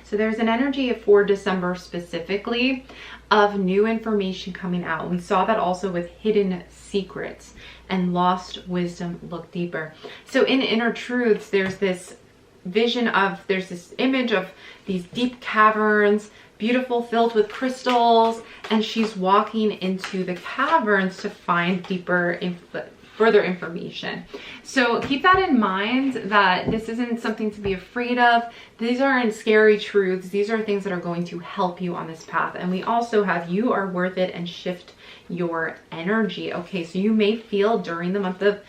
So there's an energy for December specifically of new information coming out. We saw that also with hidden secrets and lost wisdom, look deeper. So in inner truths, there's this vision of, there's this image of these deep caverns, beautiful, filled with crystals, and she's walking into the caverns to find further information. So keep that in mind, that this isn't something to be afraid of. These aren't scary truths. These are things that are going to help you on this path. And we also have you are worth it and shift your energy. Okay, so you may feel during the month of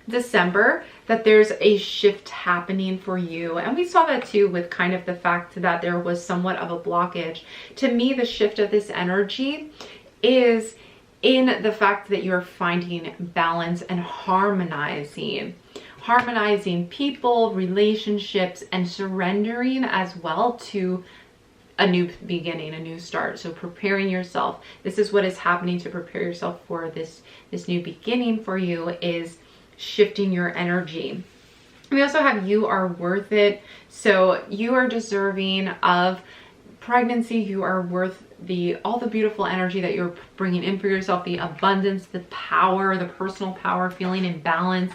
December that there's a shift happening for you. And we saw that too with kind of the fact that there was somewhat of a blockage. To me, the shift of this energy is in the fact that you're finding balance and harmonizing people, relationships, and surrendering as well to a new beginning, a new start. So preparing yourself. This is what is happening to prepare yourself for this new beginning for you, is shifting your energy. We also have you are worth it. So you are deserving of pregnancy. You are worth all the beautiful energy that you're bringing in for yourself, the abundance, the power, the personal power, feeling in balance,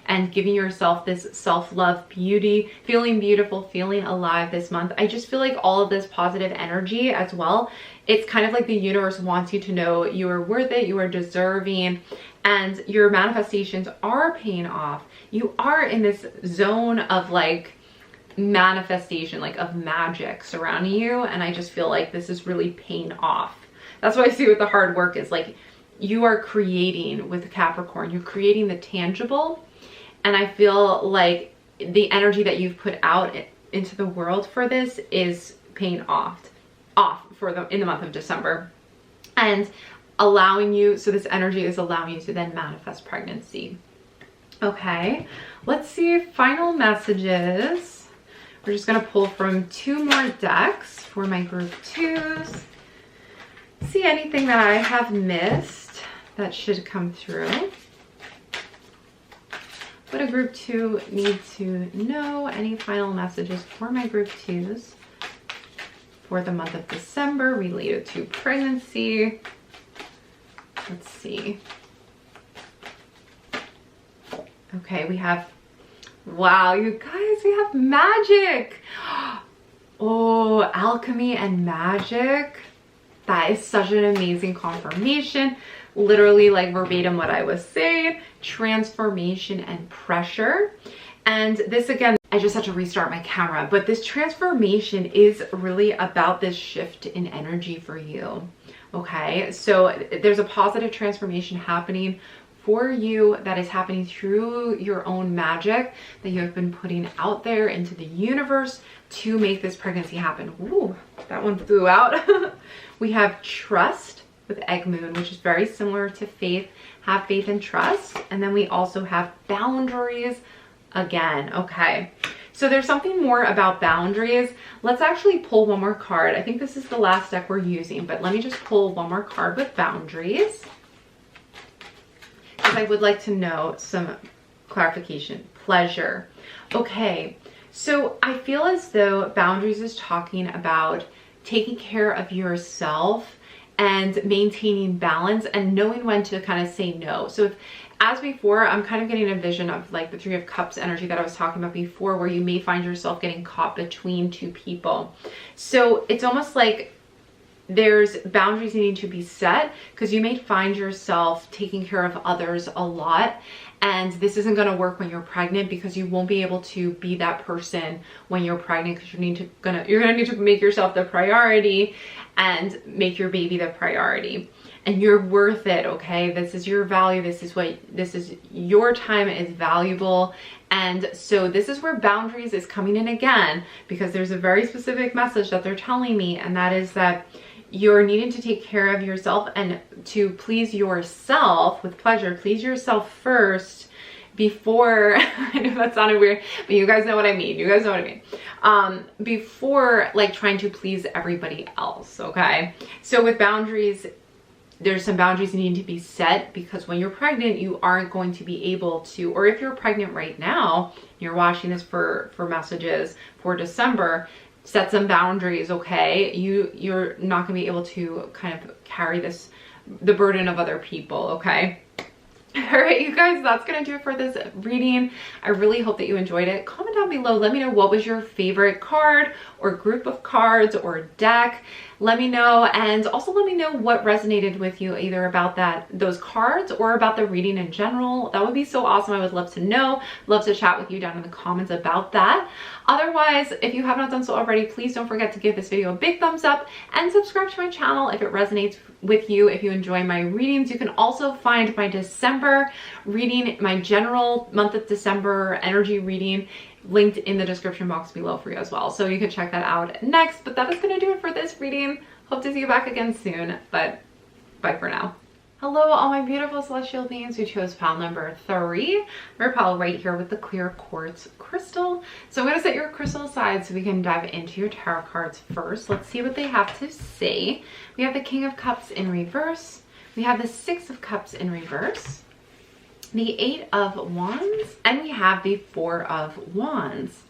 and giving yourself this self-love, beauty, feeling beautiful, feeling alive this month. I just feel like all of this positive energy as well, it's kind of like the universe wants you to know you are worth it, you are deserving, and your manifestations are paying off. You are in this zone of like manifestation, like of magic surrounding you, and I just feel like this is really paying off. That's what I see with the hard work, is like you are creating with Capricorn. You're creating the tangible. And I feel like the energy that you've put out into the world for this is paying off in the month of December. And allowing you, so this energy is allowing you to then manifest pregnancy. Okay, let's see final messages. We're just gonna pull from 2 more decks for my group 2s. See anything that I have missed that should come through. What a group 2 need to know. Any final messages for my group 2s for the month of December related to pregnancy. Let's see. Okay, we have, wow, you guys, we have magic. Oh, alchemy and magic. That is such an amazing confirmation. Literally like verbatim what I was saying. Transformation and pressure. And this again, I just had to restart my camera, but this transformation is really about this shift in energy for you. Okay, so there's a positive transformation happening for you that is happening through your own magic that you have been putting out there into the universe to make this pregnancy happen. Ooh, that one flew out. We have trust with egg moon, which is very similar to faith. Have faith and trust. And then we also have boundaries again. Okay, so there's something more about boundaries. Let's actually pull one more card. I think this is the last deck we're using, but let me just pull one more card with boundaries, because I would like to know some clarification. Pleasure. Okay, so I feel as though boundaries is talking about taking care of yourself and maintaining balance and knowing when to kind of say no. So if, as before, I'm kind of getting a vision of like the 3 of Cups energy that I was talking about before, where you may find yourself getting caught between 2 people. So it's almost like there's boundaries needing to be set, because you may find yourself taking care of others a lot, and this isn't going to work when you're pregnant, because you won't be able to be that person when you're pregnant, because you're gonna need to make yourself the priority and make your baby the priority. And you're worth it. Okay, this is your value. This is your time is valuable. And so this is where boundaries is coming in again, because there's a very specific message that they're telling me, and that is that you're needing to take care of yourself and to please yourself with pleasure. Please yourself first before, I know that sounded weird, but you guys know what I mean. You guys know what I mean. Before like trying to please everybody else, okay? So with boundaries, there's some boundaries needing to be set, because when you're pregnant, you aren't going to be able to, or if you're pregnant right now, you're watching this for messages for December, set some boundaries, okay? You're not gonna be able to kind of carry the burden of other people, okay? All right, you guys, that's gonna do it for this reading. I really hope that you enjoyed it. Comment down below. Let me know what was your favorite card or group of cards or deck. Let me know, and also let me know what resonated with you, either about those cards or about the reading in general. That would be so awesome. I would love to know. Love to chat with you down in the comments about that. Otherwise, if you have not done so already, please don't forget to give this video a big thumbs up and subscribe to my channel if it resonates with you, if you enjoy my readings. You can also find my December reading, my general month of December energy reading, linked in the description box below for you as well. So you can check that out next. But that is going to do it for this reading. Hope to see you back again soon, but bye for now. Hello, all my beautiful celestial beings who chose pile number 3. We're pile right here with the clear quartz crystal. So I'm going to set your crystal aside so we can dive into your tarot cards first. Let's see what they have to say. We have the King of Cups in reverse. We have the 6 of Cups in reverse, the 8 of Wands, and we have the 4 of Wands.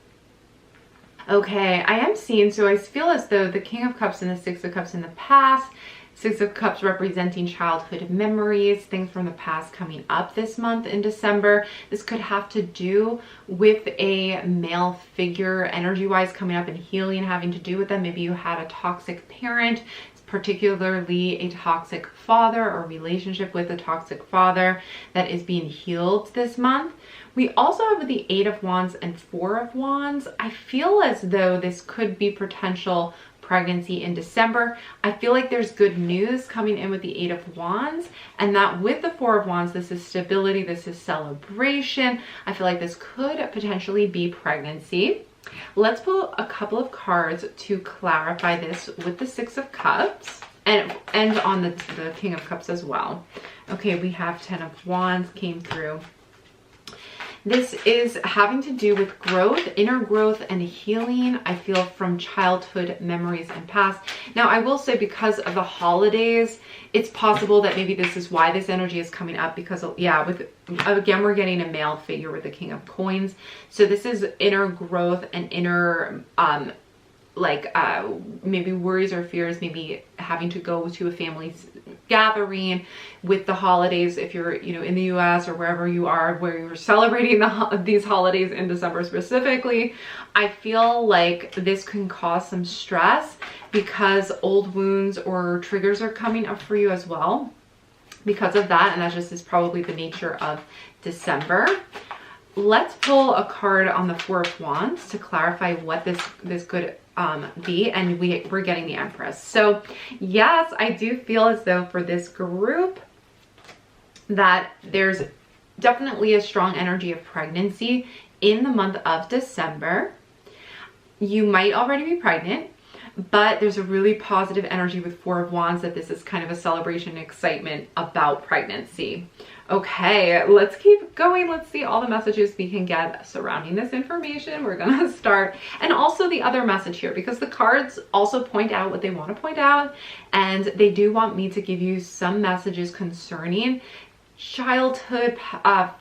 Okay, I am seeing, so I feel as though the King of Cups and the 6 of Cups in the past, 6 of Cups representing childhood memories, things from the past coming up this month in December. This could have to do with a male figure energy-wise coming up and healing, having to do with them. Maybe you had a toxic parent, particularly a toxic father or relationship with a toxic father that is being healed this month. We also have the 8 of Wands and 4 of Wands. I feel as though this could be potential pregnancy in December. I feel like there's good news coming in with the 8 of Wands, and that with the 4 of Wands, this is stability, this is celebration. I feel like this could potentially be pregnancy. Let's pull a couple of cards to clarify this with the 6 of Cups and on the King of Cups as well. Okay, we have 10 of Wands came through. This is having to do with growth, inner growth and healing, I feel, from childhood memories and past. Now, I will say because of the holidays, it's possible that maybe this is why this energy is coming up because, yeah, again, we're getting a male figure with the King of Coins. So this is inner growth and inner, maybe worries or fears, maybe having to go to a family's gathering with the holidays if you're, you know, in the US or wherever you are where you're celebrating these holidays in December specifically. I feel like this can cause some stress because old wounds or triggers are coming up for you as well because of that, and that just is probably the nature of December. Let's pull a card on the 4 of Wands to clarify what this could be, and we're getting the Empress. So yes, I do feel as though for this group that there's definitely a strong energy of pregnancy in the month of December. You might already be pregnant, but there's a really positive energy with 4 of Wands that this is kind of a celebration and excitement about pregnancy. Okay, let's keep going. Let's see all the messages we can get surrounding this information. We're gonna start, and also the other message here, because the cards also point out what they want to point out, and they do want me to give you some messages concerning childhood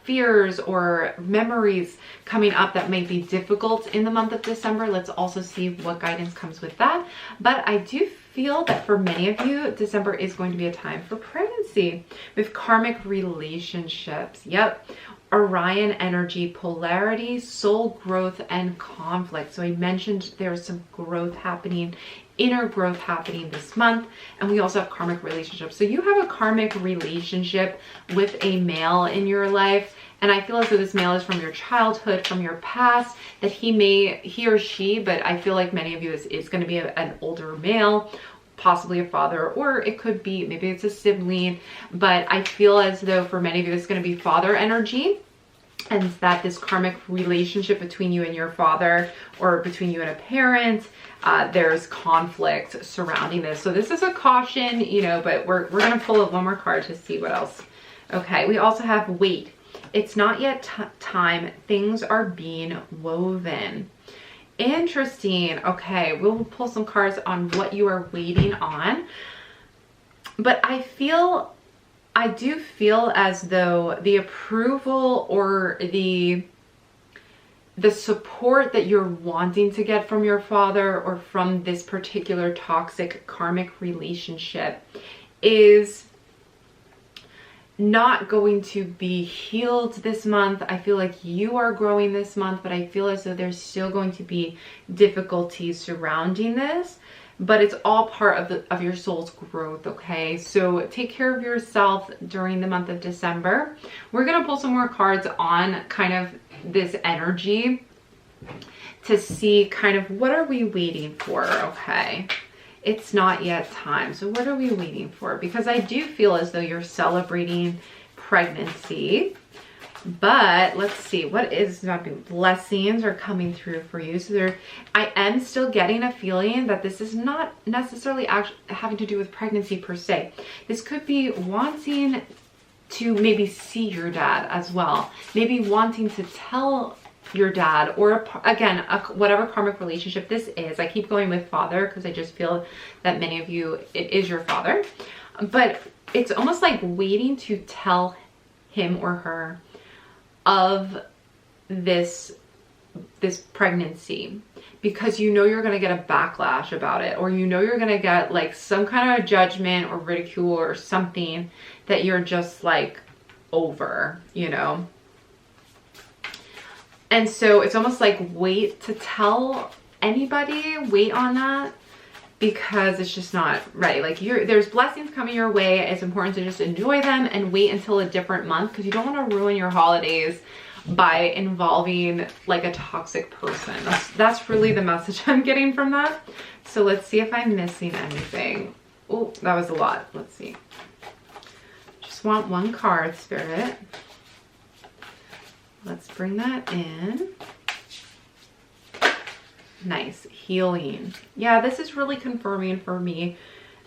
fears or memories coming up that may be difficult in the month of December. Let's also see what guidance comes with that. But I do feel that for many of you, December is going to be a time for pregnancy with karmic relationships. Yep. Orion energy, polarity, soul growth, and conflict. So I mentioned there's some growth happening, inner growth happening this month, and we also have karmic relationships. So you have a karmic relationship with a male in your life, and I feel as though this male is from your childhood, from your past, that he or she, but I feel like many of you this is going to be an older male, possibly a father, or it could be, maybe it's a sibling, but I feel as though for many of you, it's going to be father energy, and that this karmic relationship between you and your father, or between you and a parent, there's conflict surrounding this. So this is a caution, you know, but we're going to pull one more card to see what else. Okay, we also have wait. It's not yet time. Things are being woven. Interesting. Okay, we'll pull some cards on what you are waiting on. But I do feel as though the approval or the support that you're wanting to get from your father or from this particular toxic karmic relationship is not going to be healed this month. I feel like you are growing this month, but I feel as though there's still going to be difficulties surrounding this, but it's all part of your soul's growth. Okay, so take care of yourself during the month of December. We're gonna pull some more cards on kind of this energy to see kind of what are we waiting for. Okay, it's not yet time. So what are we waiting for? Because I do feel as though you're celebrating pregnancy, but let's see what is not blessings are coming through for you. So I am still getting a feeling that this is not necessarily actually having to do with pregnancy per se. This could be wanting to maybe see your dad as well, maybe wanting to tell your dad, or again, whatever karmic relationship this is. I keep going with father because I just feel that many of you, it is your father, but it's almost like waiting to tell him or her of this pregnancy, because you know you're going to get a backlash about it, or you know you're going to get like some kind of judgment or ridicule or something that you're just like over, you know. And so it's almost like wait to tell anybody, wait on that, because it's just not right. Like there's blessings coming your way. It's important to just enjoy them and wait until a different month, because you don't want to ruin your holidays by involving like a toxic person. That's really the message I'm getting from that. So let's see if I'm missing anything. Oh, that was a lot. Let's see. Just want one card, Spirit. Let's bring that in. Nice. Healing. Yeah, this is really confirming for me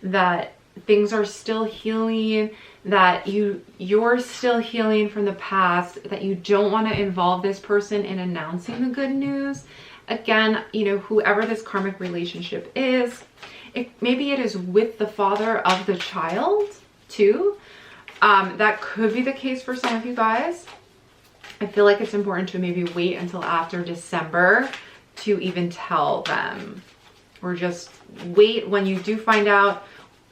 that things are still healing, that you're still healing from the past, that you don't want to involve this person in announcing the good news. Again, you know, whoever this karmic relationship is, maybe it is with the father of the child too. That could be the case for some of you guys. I feel like it's important to maybe wait until after December to even tell them, or just wait. When you do find out,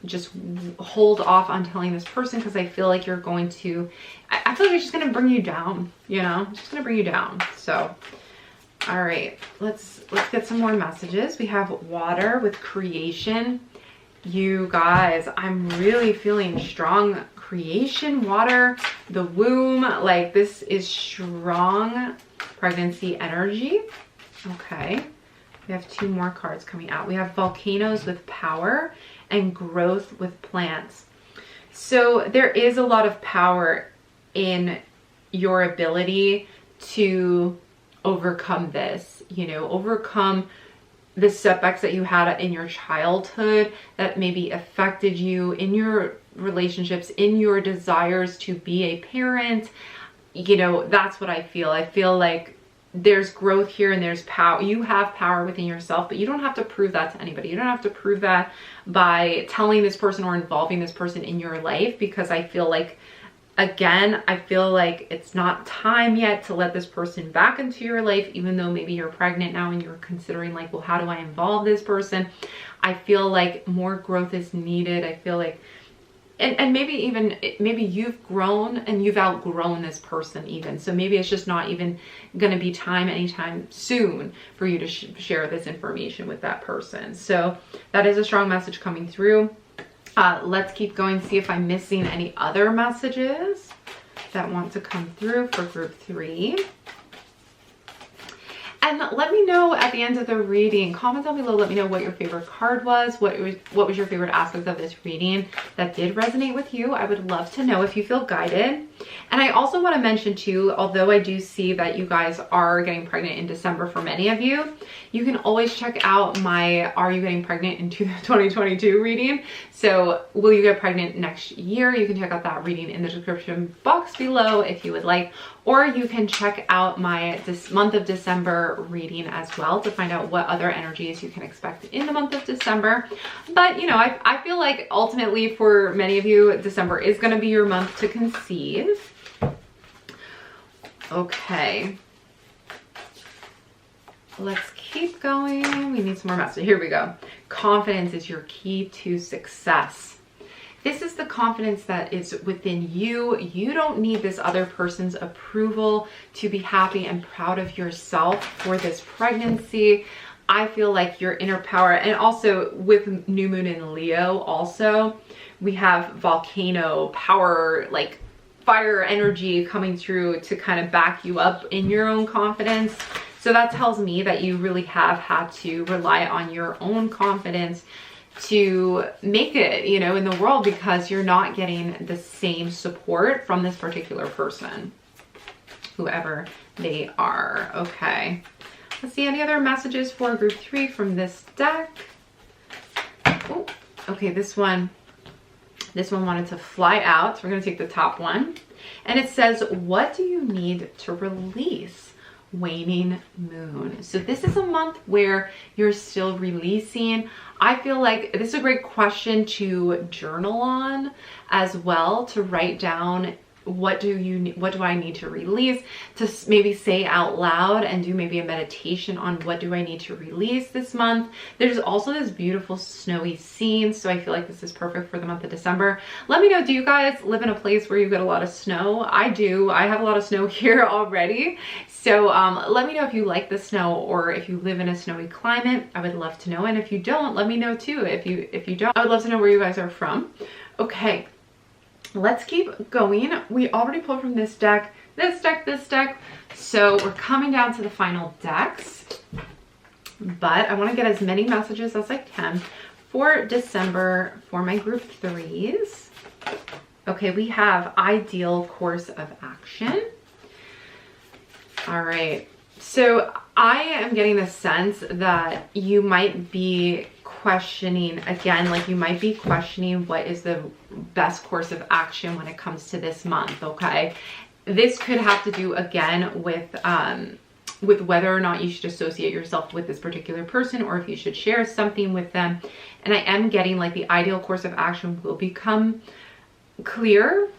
just hold off on telling this person, because I feel like you're going to, I feel like it's just going to bring you down, you know, it's just going to bring you down. So, all right, let's get some more messages. We have water with creation. You guys, I'm really feeling strong creation, water, the womb, like this is strong pregnancy energy. Okay, we have two more cards coming out. We have volcanoes with power and growth with plants. So there is a lot of power in your ability to overcome this, you know, overcome the setbacks that you had in your childhood that maybe affected you in your relationships, in your desires to be a parent. You know, that's what I feel. I feel like there's growth here and there's power. You have power within yourself, but you don't have to prove that to anybody. You don't have to prove that by telling this person or involving this person in your life, because I feel like, again, I feel like it's not time yet to let this person back into your life, even though maybe you're pregnant now and you're considering like, well, how do I involve this person? I feel like more growth is needed. I feel like, and maybe you've grown and you've outgrown this person even. So maybe it's just not even going to be time anytime soon for you to share this information with that person. So that is a strong message coming through. Let's keep going, see if I'm missing any other messages that want to come through for group 3. And let me know at the end of the reading, comment down below, let me know what your favorite card was, what was your favorite aspect of this reading that did resonate with you. I would love to know if you feel guided. And I also want to mention too, although I do see that you guys are getting pregnant in December for many of you, you can always check out my Are You Getting Pregnant in 2022 reading. So will you get pregnant next year? You can check out that reading in the description box below if you would like, or you can check out my this month of December reading as well to find out what other energies you can expect in the month of December. But you know, I feel like ultimately for many of you, December is going to be your month to conceive. Okay, let's keep going. We need some more messages. Here we go. Confidence is your key to success. This is the confidence that is within you. You don't need this other person's approval to be happy and proud of yourself for this pregnancy. I feel like your inner power, and also with new moon in Leo also, we have volcano power, like fire energy coming through to kind of back you up in your own confidence. So that tells me that you really have had to rely on your own confidence to make it, you know, in the world, because you're not getting the same support from this particular person, whoever they are. Okay, let's see any other messages for group 3 from this deck. Oh, okay, this one wanted to fly out, so we're going to take the top one, and it says, what do you need to release? Waning moon. So this is a month where you're still releasing. I feel like this is a great question to journal on as well, to write down what do I need to release, to maybe say out loud and do maybe a meditation on what do I need to release this month. There's also this beautiful snowy scene, so I feel like this is perfect for the month of December. Let me know, do you guys live in a place where you get a lot of snow? I do. I have a lot of snow here already. So let me know if you like the snow, or if you live in a snowy climate. I would love to know. And if you don't, let me know too. If you don't, I would love to know where you guys are from. Okay, let's keep going. We already pulled from this deck this deck, this deck. So we're coming down to the final decks, but I want to get as many messages as I can for December for my group 3s. Okay, we have ideal course of action. All right, so I am getting the sense that you might be questioning, again, like you might be questioning what is the best course of action when it comes to this month, okay? This could have to do, again, with whether or not you should associate yourself with this particular person or if you should share something with them. And I am getting like the ideal course of action will become clear.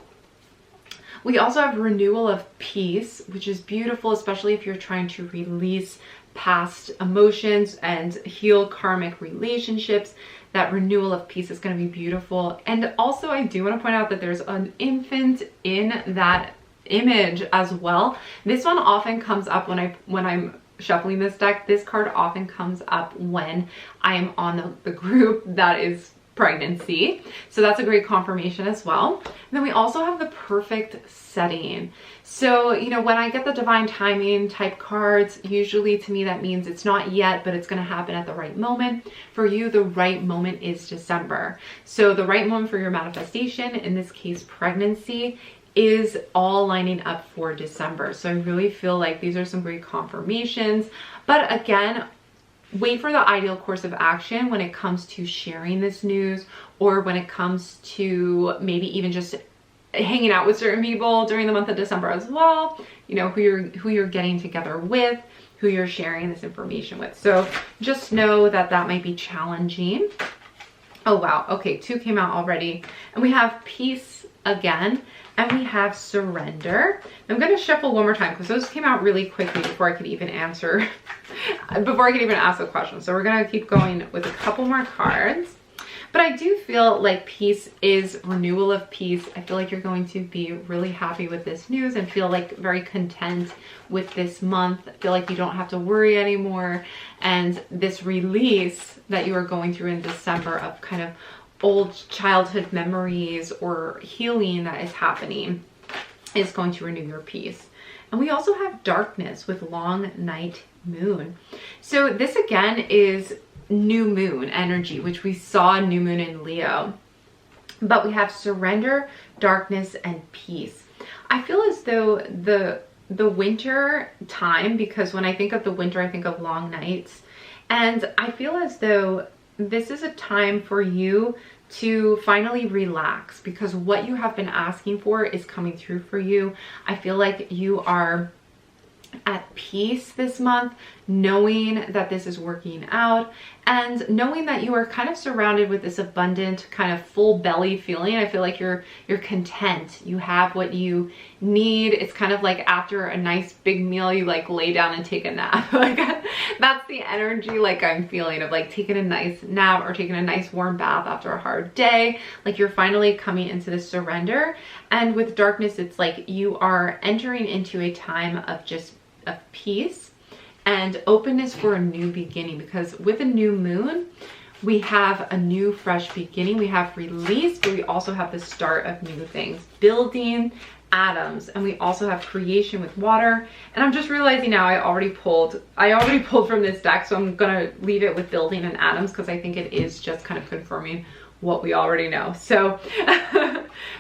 We also have renewal of peace, which is beautiful, especially if you're trying to release past emotions and heal karmic relationships. That renewal of peace is going to be beautiful. And also I do want to point out that there's an infant in that image as well. This one often comes up when I'm shuffling this deck. This card often comes up when I am on the group that is pregnancy. So that's a great confirmation as well. And then we also have the perfect setting. So, you know, when I get the divine timing type cards, usually to me that means it's not yet, but it's going to happen at the right moment. For you, the right moment is December. So the right moment for your manifestation, in this case pregnancy, is all lining up for December. So I really feel like these are some great confirmations. But again, wait for the ideal course of action when it comes to sharing this news, or when it comes to maybe even just hanging out with certain people during the month of December as well. You know, who you're getting together with, who you're sharing this information with. So just know that that might be challenging. Oh wow, okay, 2 came out already. And we have peace again, and we have surrender. I'm going to shuffle one more time because those came out really quickly before I could even answer, before I could even ask a question. So we're going to keep going with a couple more cards. But I do feel like peace is renewal of peace. I feel like you're going to be really happy with this news and feel like very content with this month. I feel like you don't have to worry anymore. And this release that you are going through in December of kind of old childhood memories or healing that is happening is going to renew your peace. And we also have darkness with long night moon. So this again is new moon energy, which we saw new moon in Leo. But we have surrender, darkness, and peace. I feel as though the winter time, because when I think of the winter, I think of long nights. And I feel as though this is a time for you to finally relax, because what you have been asking for is coming through for you. I feel like you are at peace this month, knowing that this is working out and knowing that you are kind of surrounded with this abundant kind of full belly feeling. I feel like you're content. You have what you need. It's kind of like after a nice big meal, you like lay down and take a nap. Like that's the energy like I'm feeling of like taking a nice nap or taking a nice warm bath after a hard day. Like you're finally coming into this surrender. And with darkness, it's like you are entering into a time of just of peace and openness for a new beginning, because with a new moon we have a new fresh beginning. We have release, but we also have the start of new things, building atoms, and we also have creation with water. And I'm just realizing now I already pulled from this deck, so I'm gonna leave it with building and atoms because I think it is just kind of confirming what we already know. So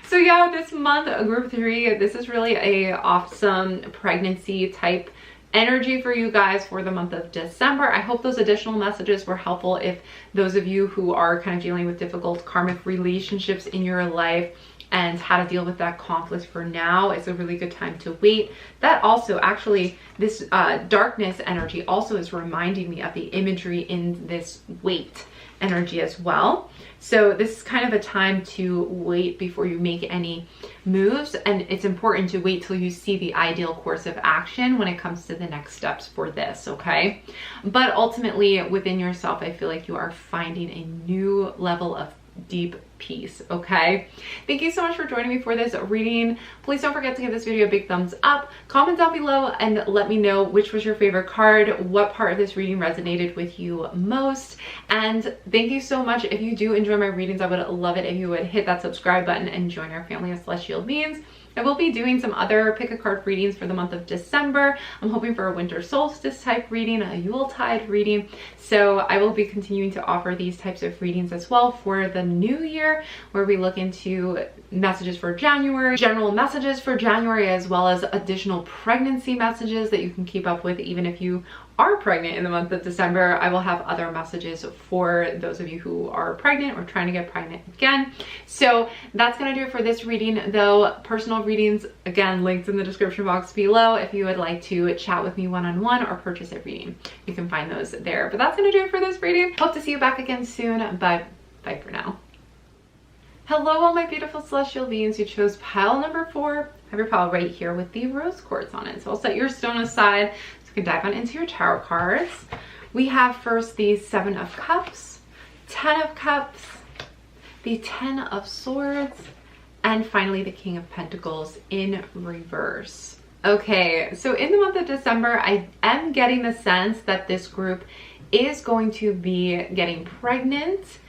so yeah, this month group 3, this is really a awesome pregnancy type energy for you guys for the month of December. I hope those additional messages were helpful. If those of you who are kind of dealing with difficult karmic relationships in your life and how to deal with that conflict for now, it's a really good time to wait. That also, actually, this darkness energy also is reminding me of the imagery in this wait energy as well. So this is kind of a time to wait before you make any moves, and it's important to wait till you see the ideal course of action when it comes to the next steps for this, okay? But ultimately within yourself, I feel like you are finding a new level of deep peace, okay? Thank you so much for joining me for this reading. Please don't forget to give this video a big thumbs up. Comment down below and let me know which was your favorite card, what part of this reading resonated with you most. And thank you so much. If you do enjoy my readings, I would love it if you would hit that subscribe button and join our family of celestial beings. I will be doing some other pick a card readings for the month of December. I'm hoping for a winter solstice type reading, a Yuletide reading. So I will be continuing to offer these types of readings as well for the new year, where we look into messages for January, general messages for January, as well as additional pregnancy messages that you can keep up with even if you are pregnant in the month of December. I will have other messages for those of you who are pregnant or trying to get pregnant again. So that's gonna do it for this reading, though. Personal readings, again, linked in the description box below if you would like to chat with me one-on-one or purchase a reading. You can find those there. But that's gonna do it for this reading. Hope to see you back again soon, but bye for now. Hello, all my beautiful celestial beings who chose pile number 4. I have your pile right here with the rose quartz on it. So I'll set your stone aside so you can dive on into your tarot cards. We have first the 7 of Cups, 10 of Cups, the 10 of Swords, and finally the King of Pentacles in reverse. Okay, so in the month of December, I am getting the sense that this group is going to be getting pregnant.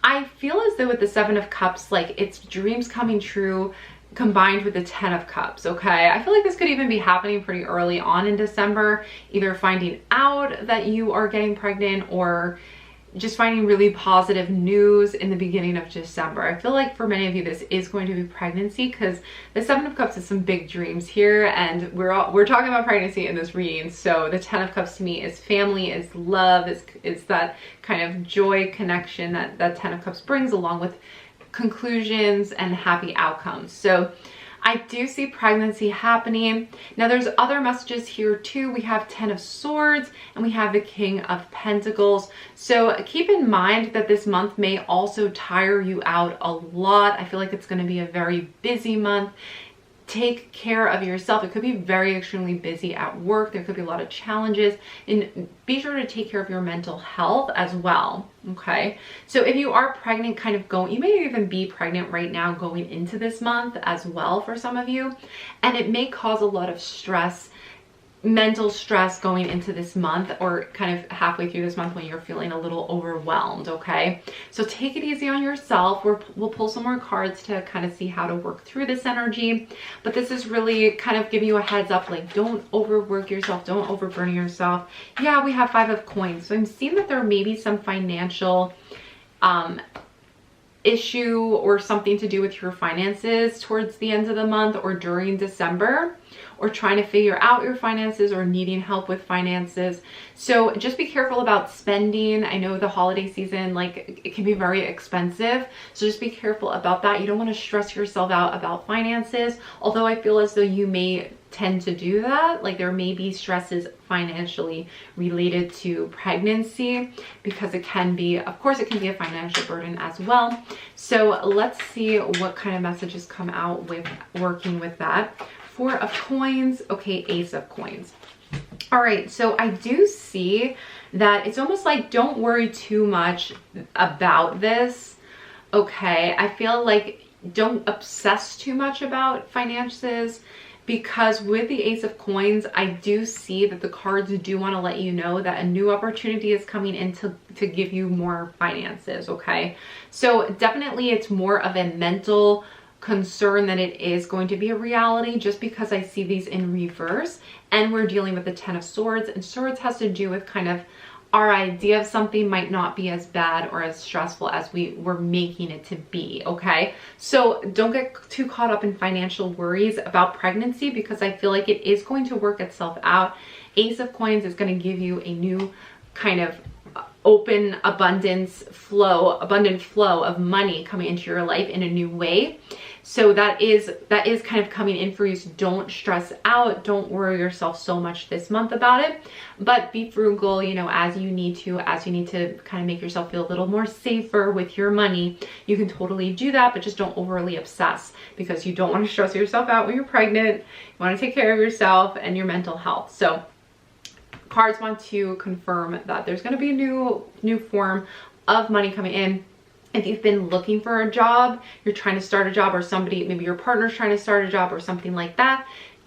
I feel as though with the 7 of Cups, like it's dreams coming true combined with the 10 of Cups, okay? I feel like this could even be happening pretty early on in December, either finding out that you are getting pregnant or just finding really positive news in the beginning of December. I feel like for many of you, this is going to be pregnancy because the 7 of Cups is some big dreams here, and we're talking about pregnancy in this reading. So the 10 of Cups to me is family, is love, is that kind of joy connection that 10 of Cups brings, along with conclusions and happy outcomes. So I do see pregnancy happening. Now there's other messages here too. We have 10 of Swords and we have the King of Pentacles. So keep in mind that this month may also tire you out a lot. I feel like it's going to be a very busy month. Take care of yourself. It could be very extremely busy at work. There could be a lot of challenges, and be sure to take care of your mental health as well. Okay, so if you are pregnant, kind of going, you may even be pregnant right now going into this month as well for some of you, and it may cause a lot of stress, mental stress going into this month, or kind of halfway through this month when you're feeling a little overwhelmed. Okay, so take it easy on yourself. We'll pull some more cards to kind of see how to work through this energy, but this is really kind of giving you a heads up, like don't overwork yourself, don't overburn yourself. Yeah, we have 5 of Coins, so I'm seeing that there may be some financial issue or something to do with your finances towards the end of the month or during December, or trying to figure out your finances or needing help with finances. So just be careful about spending. I know the holiday season, like it can be very expensive. So just be careful about that. You don't want to stress yourself out about finances. Although I feel as though you may tend to do that. Like there may be stresses financially related to pregnancy, because it can be, of course, it can be a financial burden as well. So let's see what kind of messages come out with working with that. 4 of Coins, okay, Ace of Coins. All right, so I do see that it's almost like don't worry too much about this, okay? I feel like don't obsess too much about finances, because with the Ace of Coins, I do see that the cards do want to let you know that a new opportunity is coming in to give you more finances, okay? So definitely it's more of a mental concern than it is going to be a reality, just because I see these in reverse and we're dealing with the 10 of Swords, and Swords has to do with kind of our idea of something might not be as bad or as stressful as we were making it to be, okay? So don't get too caught up in financial worries about pregnancy, because I feel like it is going to work itself out. Ace of Coins is going to give you a new kind of open abundant flow of money coming into your life in a new way. So that is kind of coming in for you. So don't stress out. Don't worry yourself so much this month about it, but be frugal, you know, as you need to kind of make yourself feel a little more safer with your money. You can totally do that, but just don't overly obsess, because you don't want to stress yourself out when you're pregnant. You want to take care of yourself and your mental health. So cards want to confirm that there's going to be a new form of money coming in. If you've been looking for a job, you're trying to start a job, or somebody, maybe your partner's trying to start a job or something like that,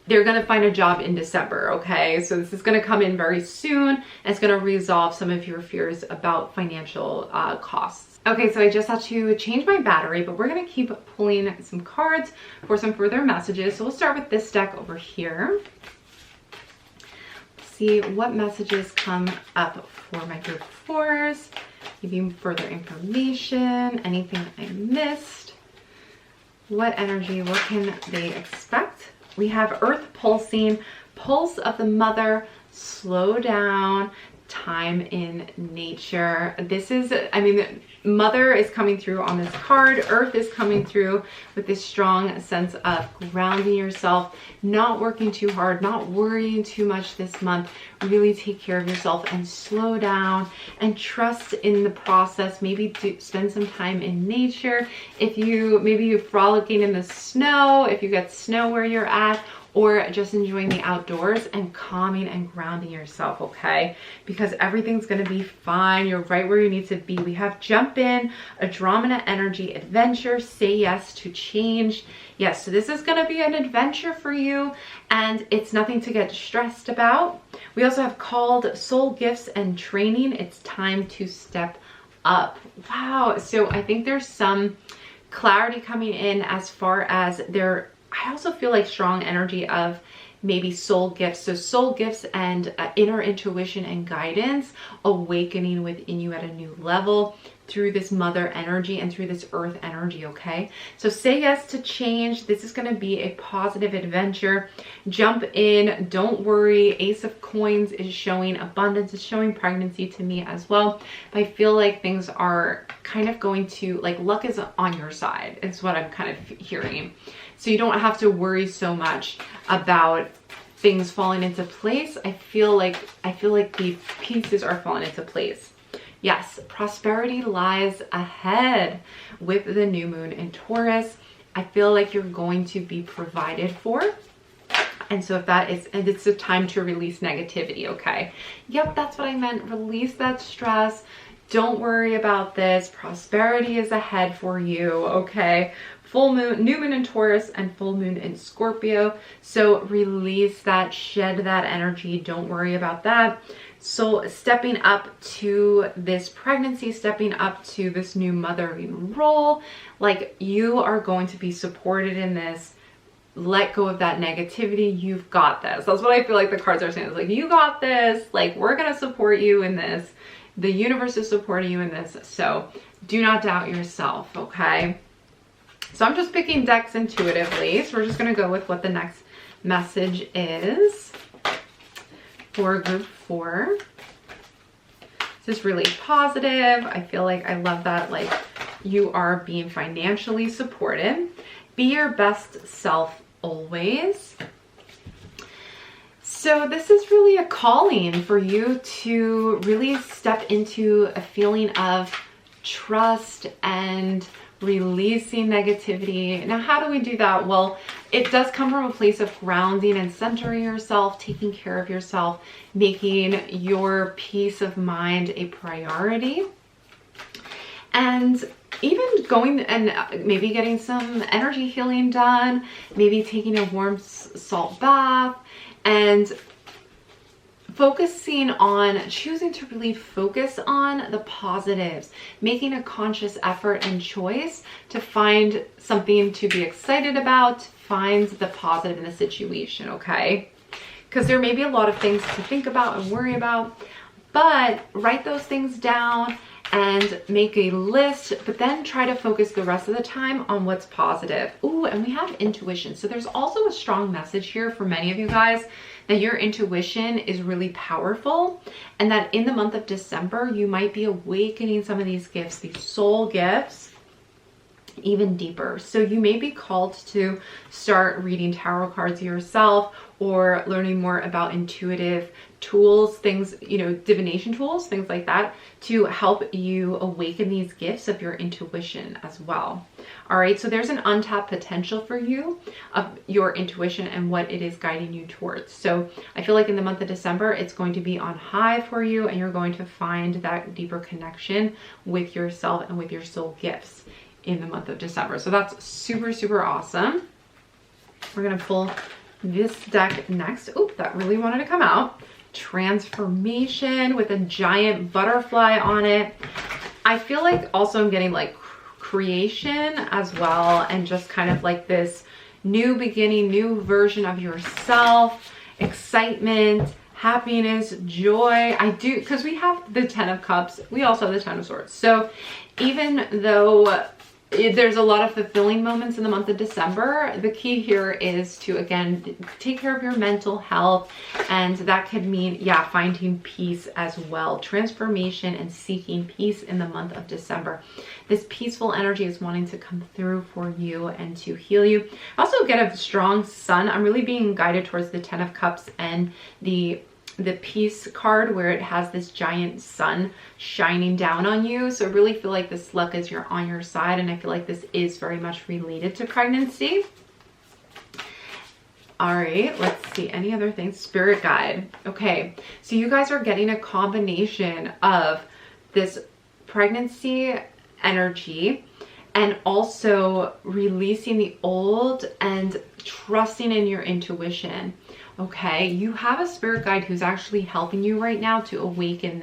they're going to find a job in December, okay? So this is going to come in very soon, and it's going to resolve some of your fears about financial costs. Okay, so I just had to change my battery, but we're going to keep pulling some cards for some further messages. So we'll start with this deck over here. See what messages come up for my group fours. Maybe further information, anything I missed. What energy, what can they expect? We have Earth pulsing, pulse of the mother, slow down, time in nature. This is, I mean, mother is coming through on this card. Earth is coming through with this strong sense of grounding yourself, not working too hard, not worrying too much this month. Really take care of yourself and slow down and trust in the process. Maybe spend some time in nature. If you, maybe you're frolicking in the snow, if you get snow where you're at, or just enjoying the outdoors and calming and grounding yourself, okay? Because everything's gonna be fine. You're right where you need to be. We have jump in, Andromeda energy, adventure, say yes to change. Yes, so this is gonna be an adventure for you, and it's nothing to get stressed about. We also have called soul gifts and training. It's time to step up. Wow, so I think there's some clarity coming in as far as I also feel like strong energy of maybe soul gifts. So soul gifts and inner intuition and guidance awakening within you at a new level through this mother energy and through this earth energy, okay? So say yes to change. This is going to be a positive adventure. Jump in, don't worry. Ace of Coins is showing abundance, is showing pregnancy to me as well. But I feel like things are kind of going to, like, luck is on your side. It's what I'm kind of hearing. So you don't have to worry so much about things falling into place. I feel like the pieces are falling into place. Yes, prosperity lies ahead with the new moon in Taurus. I feel like you're going to be provided for. And so if that is, and it's a time to release negativity, okay? Yep, that's what I meant. Release that stress. Don't worry about this. Prosperity is ahead for you, okay? Full moon, new moon in Taurus and full moon in Scorpio. So release that, shed that energy. Don't worry about that. So stepping up to this pregnancy, stepping up to this new mothering role, like you are going to be supported in this. Let go of that negativity. You've got this. That's what I feel like the cards are saying. It's like, you got this. Like, we're going to support you in this. The universe is supporting you in this. So do not doubt yourself, okay? So I'm just picking decks intuitively. So we're just going to go with what the next message is for group 4. This is really positive. I feel like I love that, like, you are being financially supported. Be your best self always. So this is really a calling for you to really step into a feeling of trust and releasing negativity. Now, how do we do that? Well, it does come from a place of grounding and centering yourself, taking care of yourself, making your peace of mind a priority. And even going and maybe getting some energy healing done, maybe taking a warm salt bath, and focusing on, choosing to really focus on the positives, making a conscious effort and choice to find something to be excited about, find the positive in the situation, okay? Because there may be a lot of things to think about and worry about, but write those things down and make a list, but then try to focus the rest of the time on what's positive. Ooh, and we have intuition. So there's also a strong message here for many of you guys that your intuition is really powerful, and that in the month of December, you might be awakening some of these gifts, these soul gifts, even deeper. So you may be called to start reading tarot cards yourself, or learning more about intuitive tools, things, you know, divination tools, things like that, to help you awaken these gifts of your intuition as well. All right, so there's an untapped potential for you of your intuition and what it is guiding you towards. So I feel like in the month of December, it's going to be on high for you, and you're going to find that deeper connection with yourself and with your soul gifts in the month of December. So that's super, super awesome. We're gonna pull this deck next. Oh, that really wanted to come out. Transformation with a giant butterfly on it. I feel like also I'm getting like creation as well, and just kind of like this new beginning, new version of yourself, excitement, happiness, joy. I do, because we have the 10 of Cups, we also have the 10 of Swords. So even though there's a lot of fulfilling moments in the month of December, the key here is to, again, take care of your mental health. And that could mean, yeah, finding peace as well. Transformation and seeking peace in the month of December. This peaceful energy is wanting to come through for you and to heal you. Also get a strong sun. I'm really being guided towards the 10 of Cups and the peace card, where it has this giant sun shining down on you. So I really feel like this luck is on your side, and I feel like this is very much related to pregnancy. All right, let's see, any other things? Spirit guide. Okay, so you guys are getting a combination of this pregnancy energy and also releasing the old and trusting in your intuition. Okay, you have a spirit guide who's actually helping you right now to awaken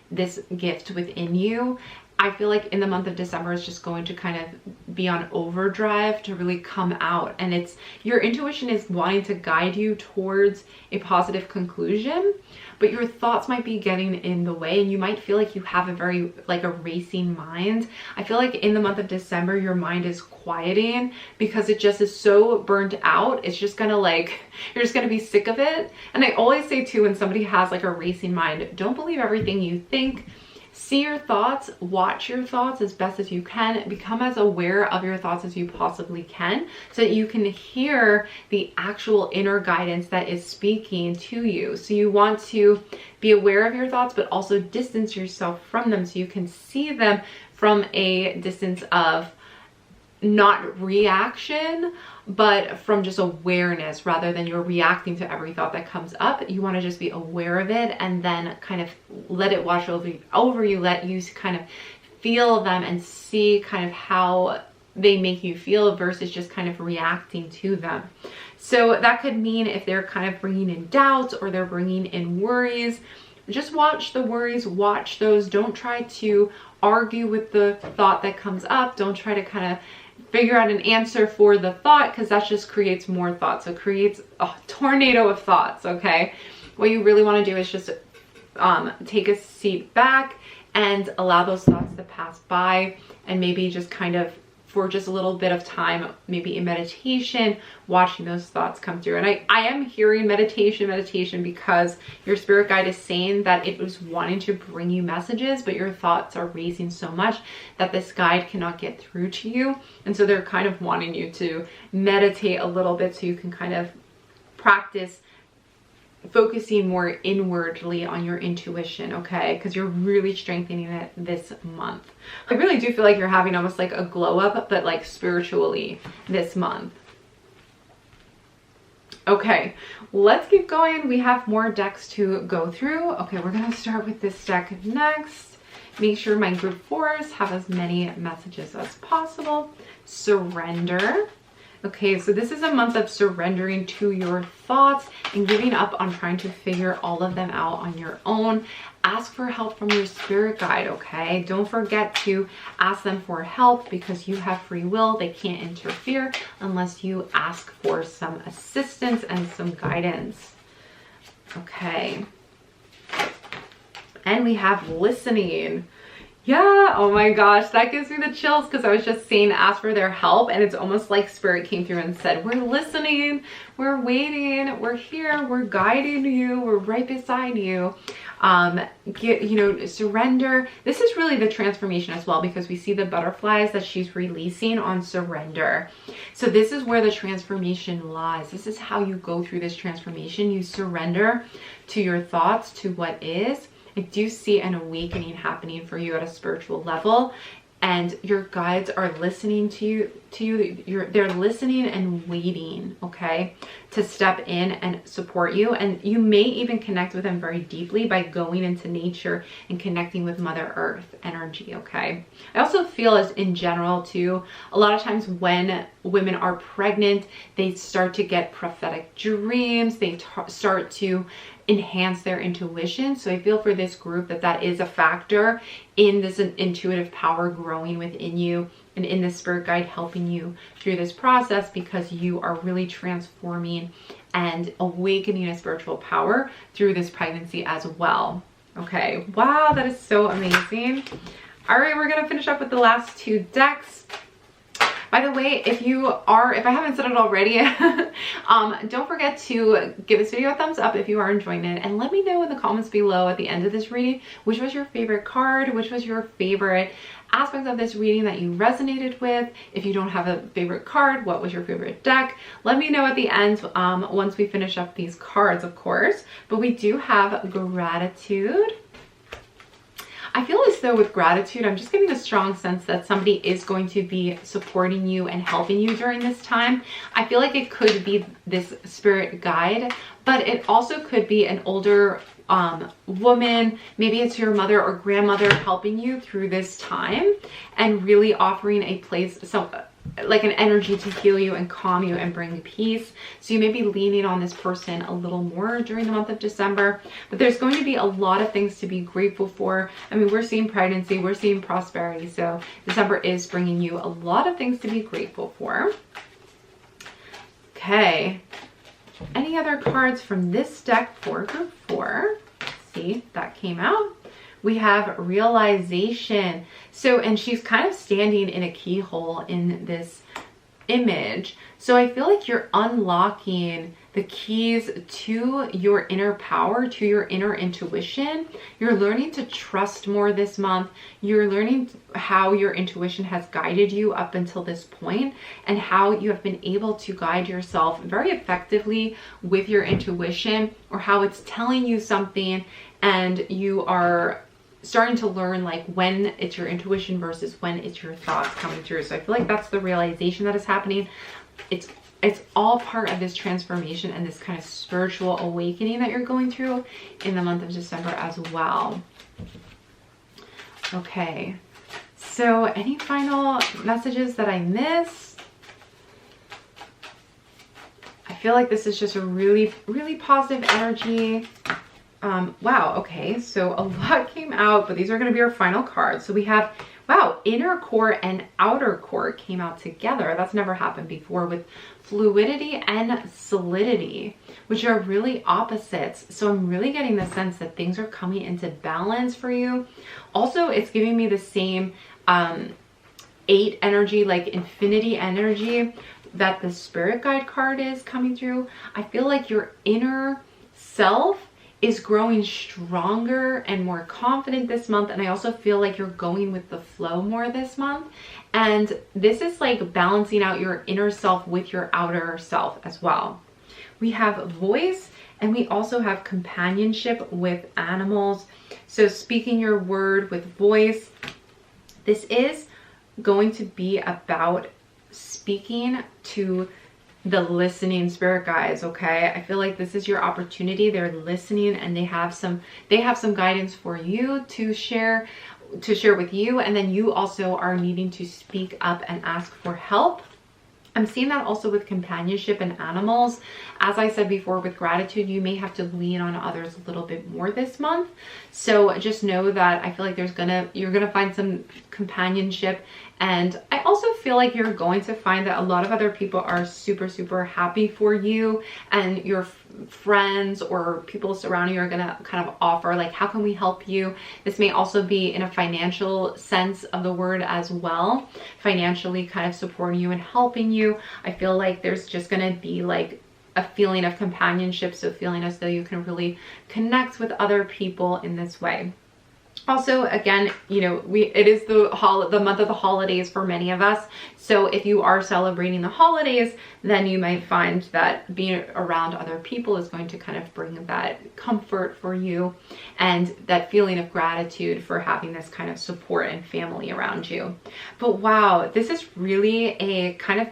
this gift within you. I feel like in the month of December is just going to kind of be on overdrive to really come out, and it's your intuition is wanting to guide you towards a positive conclusion, but your thoughts might be getting in the way, and you might feel like you have a very like a racing mind. I feel like in the month of December your mind is quieting because it just is so burnt out. It's just gonna like, you're just gonna be sick of it. And I always say too, when somebody has like a racing mind, don't believe everything you think. See your thoughts, watch your thoughts as best as you can, become as aware of your thoughts as you possibly can, so that you can hear the actual inner guidance that is speaking to you. So you want to be aware of your thoughts, but also distance yourself from them so you can see them from a distance of not reaction, but from just awareness, rather than you're reacting to every thought that comes up. You want to just be aware of it and then kind of let it wash over you, let you kind of feel them and see kind of how they make you feel versus just kind of reacting to them. So that could mean if they're kind of bringing in doubts or they're bringing in worries, just watch the worries, watch those. Don't try to argue with the thought that comes up. Don't try to kind of figure out an answer for the thought, because that just creates more thoughts. So it creates a tornado of thoughts, okay? What you really want to do is just take a seat back and allow those thoughts to pass by, and maybe just kind of for just a little bit of time, maybe in meditation, watching those thoughts come through. And I am hearing meditation because your spirit guide is saying that it was wanting to bring you messages, but your thoughts are racing so much that this guide cannot get through to you. And so they're kind of wanting you to meditate a little bit so you can kind of practice focusing more inwardly on your intuition, okay? Because you're really strengthening it this month. I really do feel like you're having almost like a glow up, but like spiritually this month. Okay, let's keep going. We have more decks to go through. Okay, we're gonna start with this deck next. Make sure my group 4s have as many messages as possible. Surrender. Okay, so this is a month of surrendering to your thoughts and giving up on trying to figure all of them out on your own. Ask for help from your spirit guide, okay? Don't forget to ask them for help, because you have free will. They can't interfere unless you ask for some assistance and some guidance. Okay. And we have listening. Yeah, oh my gosh, that gives me the chills, because I was just saying ask for their help, and it's almost like spirit came through and said, we're listening, we're waiting, we're here, we're guiding you, we're right beside you. Surrender. This is really the transformation as well, because we see the butterflies that she's releasing on surrender. So this is where the transformation lies. This is how you go through this transformation. You surrender to your thoughts, to what is. I do see an awakening happening for you at a spiritual level. and your guides are listening to you. They're listening and waiting, okay, to step in and support you. And you may even connect with them very deeply by going into nature and connecting with Mother Earth energy, okay? I also feel, as in general too, a lot of times when women are pregnant, they start to get prophetic dreams. They start to enhance their intuition. So I feel for this group that is a factor in this intuitive power growing within you, and in the spirit guide helping you through this process, because you are really transforming and awakening a spiritual power through this pregnancy as well. Okay, wow, that is so amazing. All right, we're gonna finish up with the last 2 decks. By the way, if I haven't said it already, don't forget to give this video a thumbs up if you are enjoying it, and let me know in the comments below at the end of this reading, which was your favorite card, which was your favorite aspects of this reading that you resonated with. If you don't have a favorite card, what was your favorite deck? Let me know at the end once we finish up these cards, of course. But we do have gratitude. I feel as though with gratitude, I'm just getting a strong sense that somebody is going to be supporting you and helping you during this time. I feel like it could be this spirit guide, but it also could be an older woman. Maybe it's your mother or grandmother helping you through this time and really offering a place, like an energy to heal you and calm you and bring peace. So you may be leaning on this person a little more during the month of December, but there's going to be a lot of things to be grateful for. I mean, we're seeing pregnancy, we're seeing prosperity. So December is bringing you a lot of things to be grateful for. Okay. Any other cards from this deck for group 4? Let's see, that came out. We have realization. So, and she's kind of standing in a keyhole in this image. So I feel like you're unlocking the keys to your inner power, to your inner intuition. You're learning to trust more this month. You're learning how your intuition has guided you up until this point, and how you have been able to guide yourself very effectively with your intuition, or how it's telling you something and you are starting to learn like when it's your intuition versus when it's your thoughts coming through. So I feel like that's the realization that is happening. It's all part of this transformation and this kind of spiritual awakening that you're going through in the month of December as well. Okay, so any final messages that I missed? I feel like this is just a really, really positive energy. Wow, okay, so a lot came out, but these are going to be our final cards. So we have, wow, inner core and outer core came out together. That's never happened before, with fluidity and solidity, which are really opposites. So I'm really getting the sense that things are coming into balance for you. Also, it's giving me the same 8 energy, like infinity energy, that the spirit guide card is coming through. I feel like your inner self is growing stronger and more confident this month. And I also feel like you're going with the flow more this month. And this is like balancing out your inner self with your outer self as well. We have voice, and we also have companionship with animals. So speaking your word with voice, this is going to be about speaking to the listening spirit guides. Okay, I feel like this is your opportunity. They're listening, and they have some guidance for you to share with you, and then you also are needing to speak up and ask for help. I'm seeing that also with companionship and animals. As I said before, with gratitude, you may have to lean on others a little bit more this month. So just know that I feel like you're gonna find some companionship. And I also feel like you're going to find that a lot of other people are super, super happy for you, and your friends or people surrounding you are going to kind of offer like, how can we help you? This may also be in a financial sense of the word as well, financially kind of supporting you and helping you. I feel like there's just going to be like a feeling of companionship, so feeling as though you can really connect with other people in this way. Also, again, you know, it is the month of the holidays for many of us. So if you are celebrating the holidays, then you might find that being around other people is going to kind of bring that comfort for you and that feeling of gratitude for having this kind of support and family around you. But wow, this is really a kind of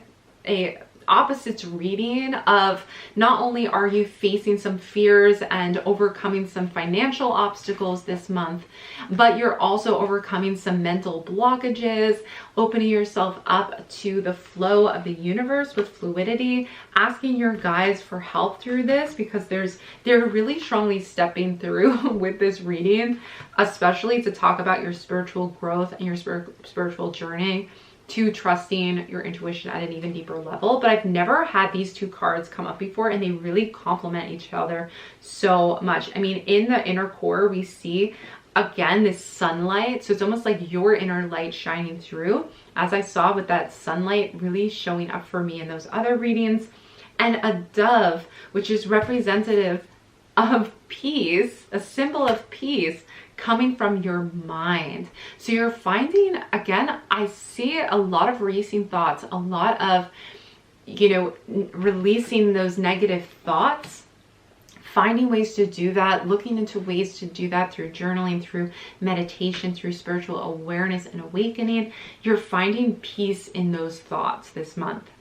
a opposites reading of not only are you facing some fears and overcoming some financial obstacles this month, but you're also overcoming some mental blockages, opening yourself up to the flow of the universe with fluidity, asking your guides for help through this because they're really strongly stepping through with this reading, especially to talk about your spiritual growth and your spiritual journey, to trusting your intuition at an even deeper level. But I've never had these two cards come up before, and they really complement each other so much. I mean, in the inner core, we see again this sunlight, so it's almost like your inner light shining through, as I saw with that sunlight really showing up for me in those other readings, and a dove, which is representative of peace, a symbol of peace coming from your mind. So you're finding, again, I see a lot of racing thoughts, a lot of, you know, releasing those negative thoughts, finding ways to do that, looking into ways to do that through journaling, through meditation, through spiritual awareness and awakening. You're finding peace in those thoughts this month.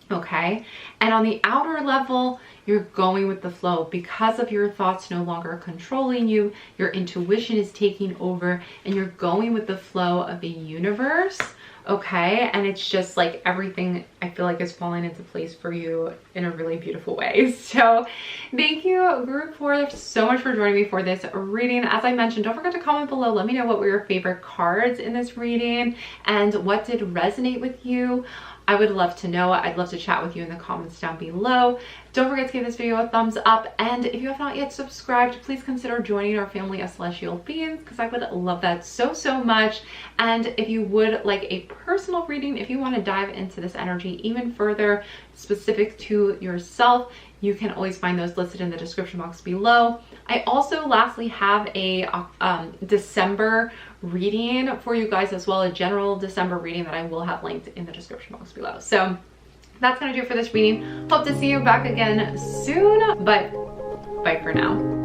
Okay. And on the outer level, you're going with the flow because of your thoughts no longer controlling you. Your intuition is taking over and you're going with the flow of the universe. Okay. And it's just like everything I feel like is falling into place for you in a really beautiful way. So thank you, group 4, so much for joining me for this reading. As I mentioned, don't forget to comment below. Let me know what were your favorite cards in this reading and what did resonate with you. I would love to know. I'd love to chat with you in the comments down below. Don't forget to give this video a thumbs up. And if you have not yet subscribed, please consider joining our family of celestial beings because I would love that so, so much. And if you would like a personal reading, if you want to dive into this energy even further, specific to yourself, you can always find those listed in the description box below. I also lastly have a December reading for you guys as well, a general December reading that I will have linked in the description box below. So that's gonna do it for this reading. Hope to see you back again soon, but bye for now.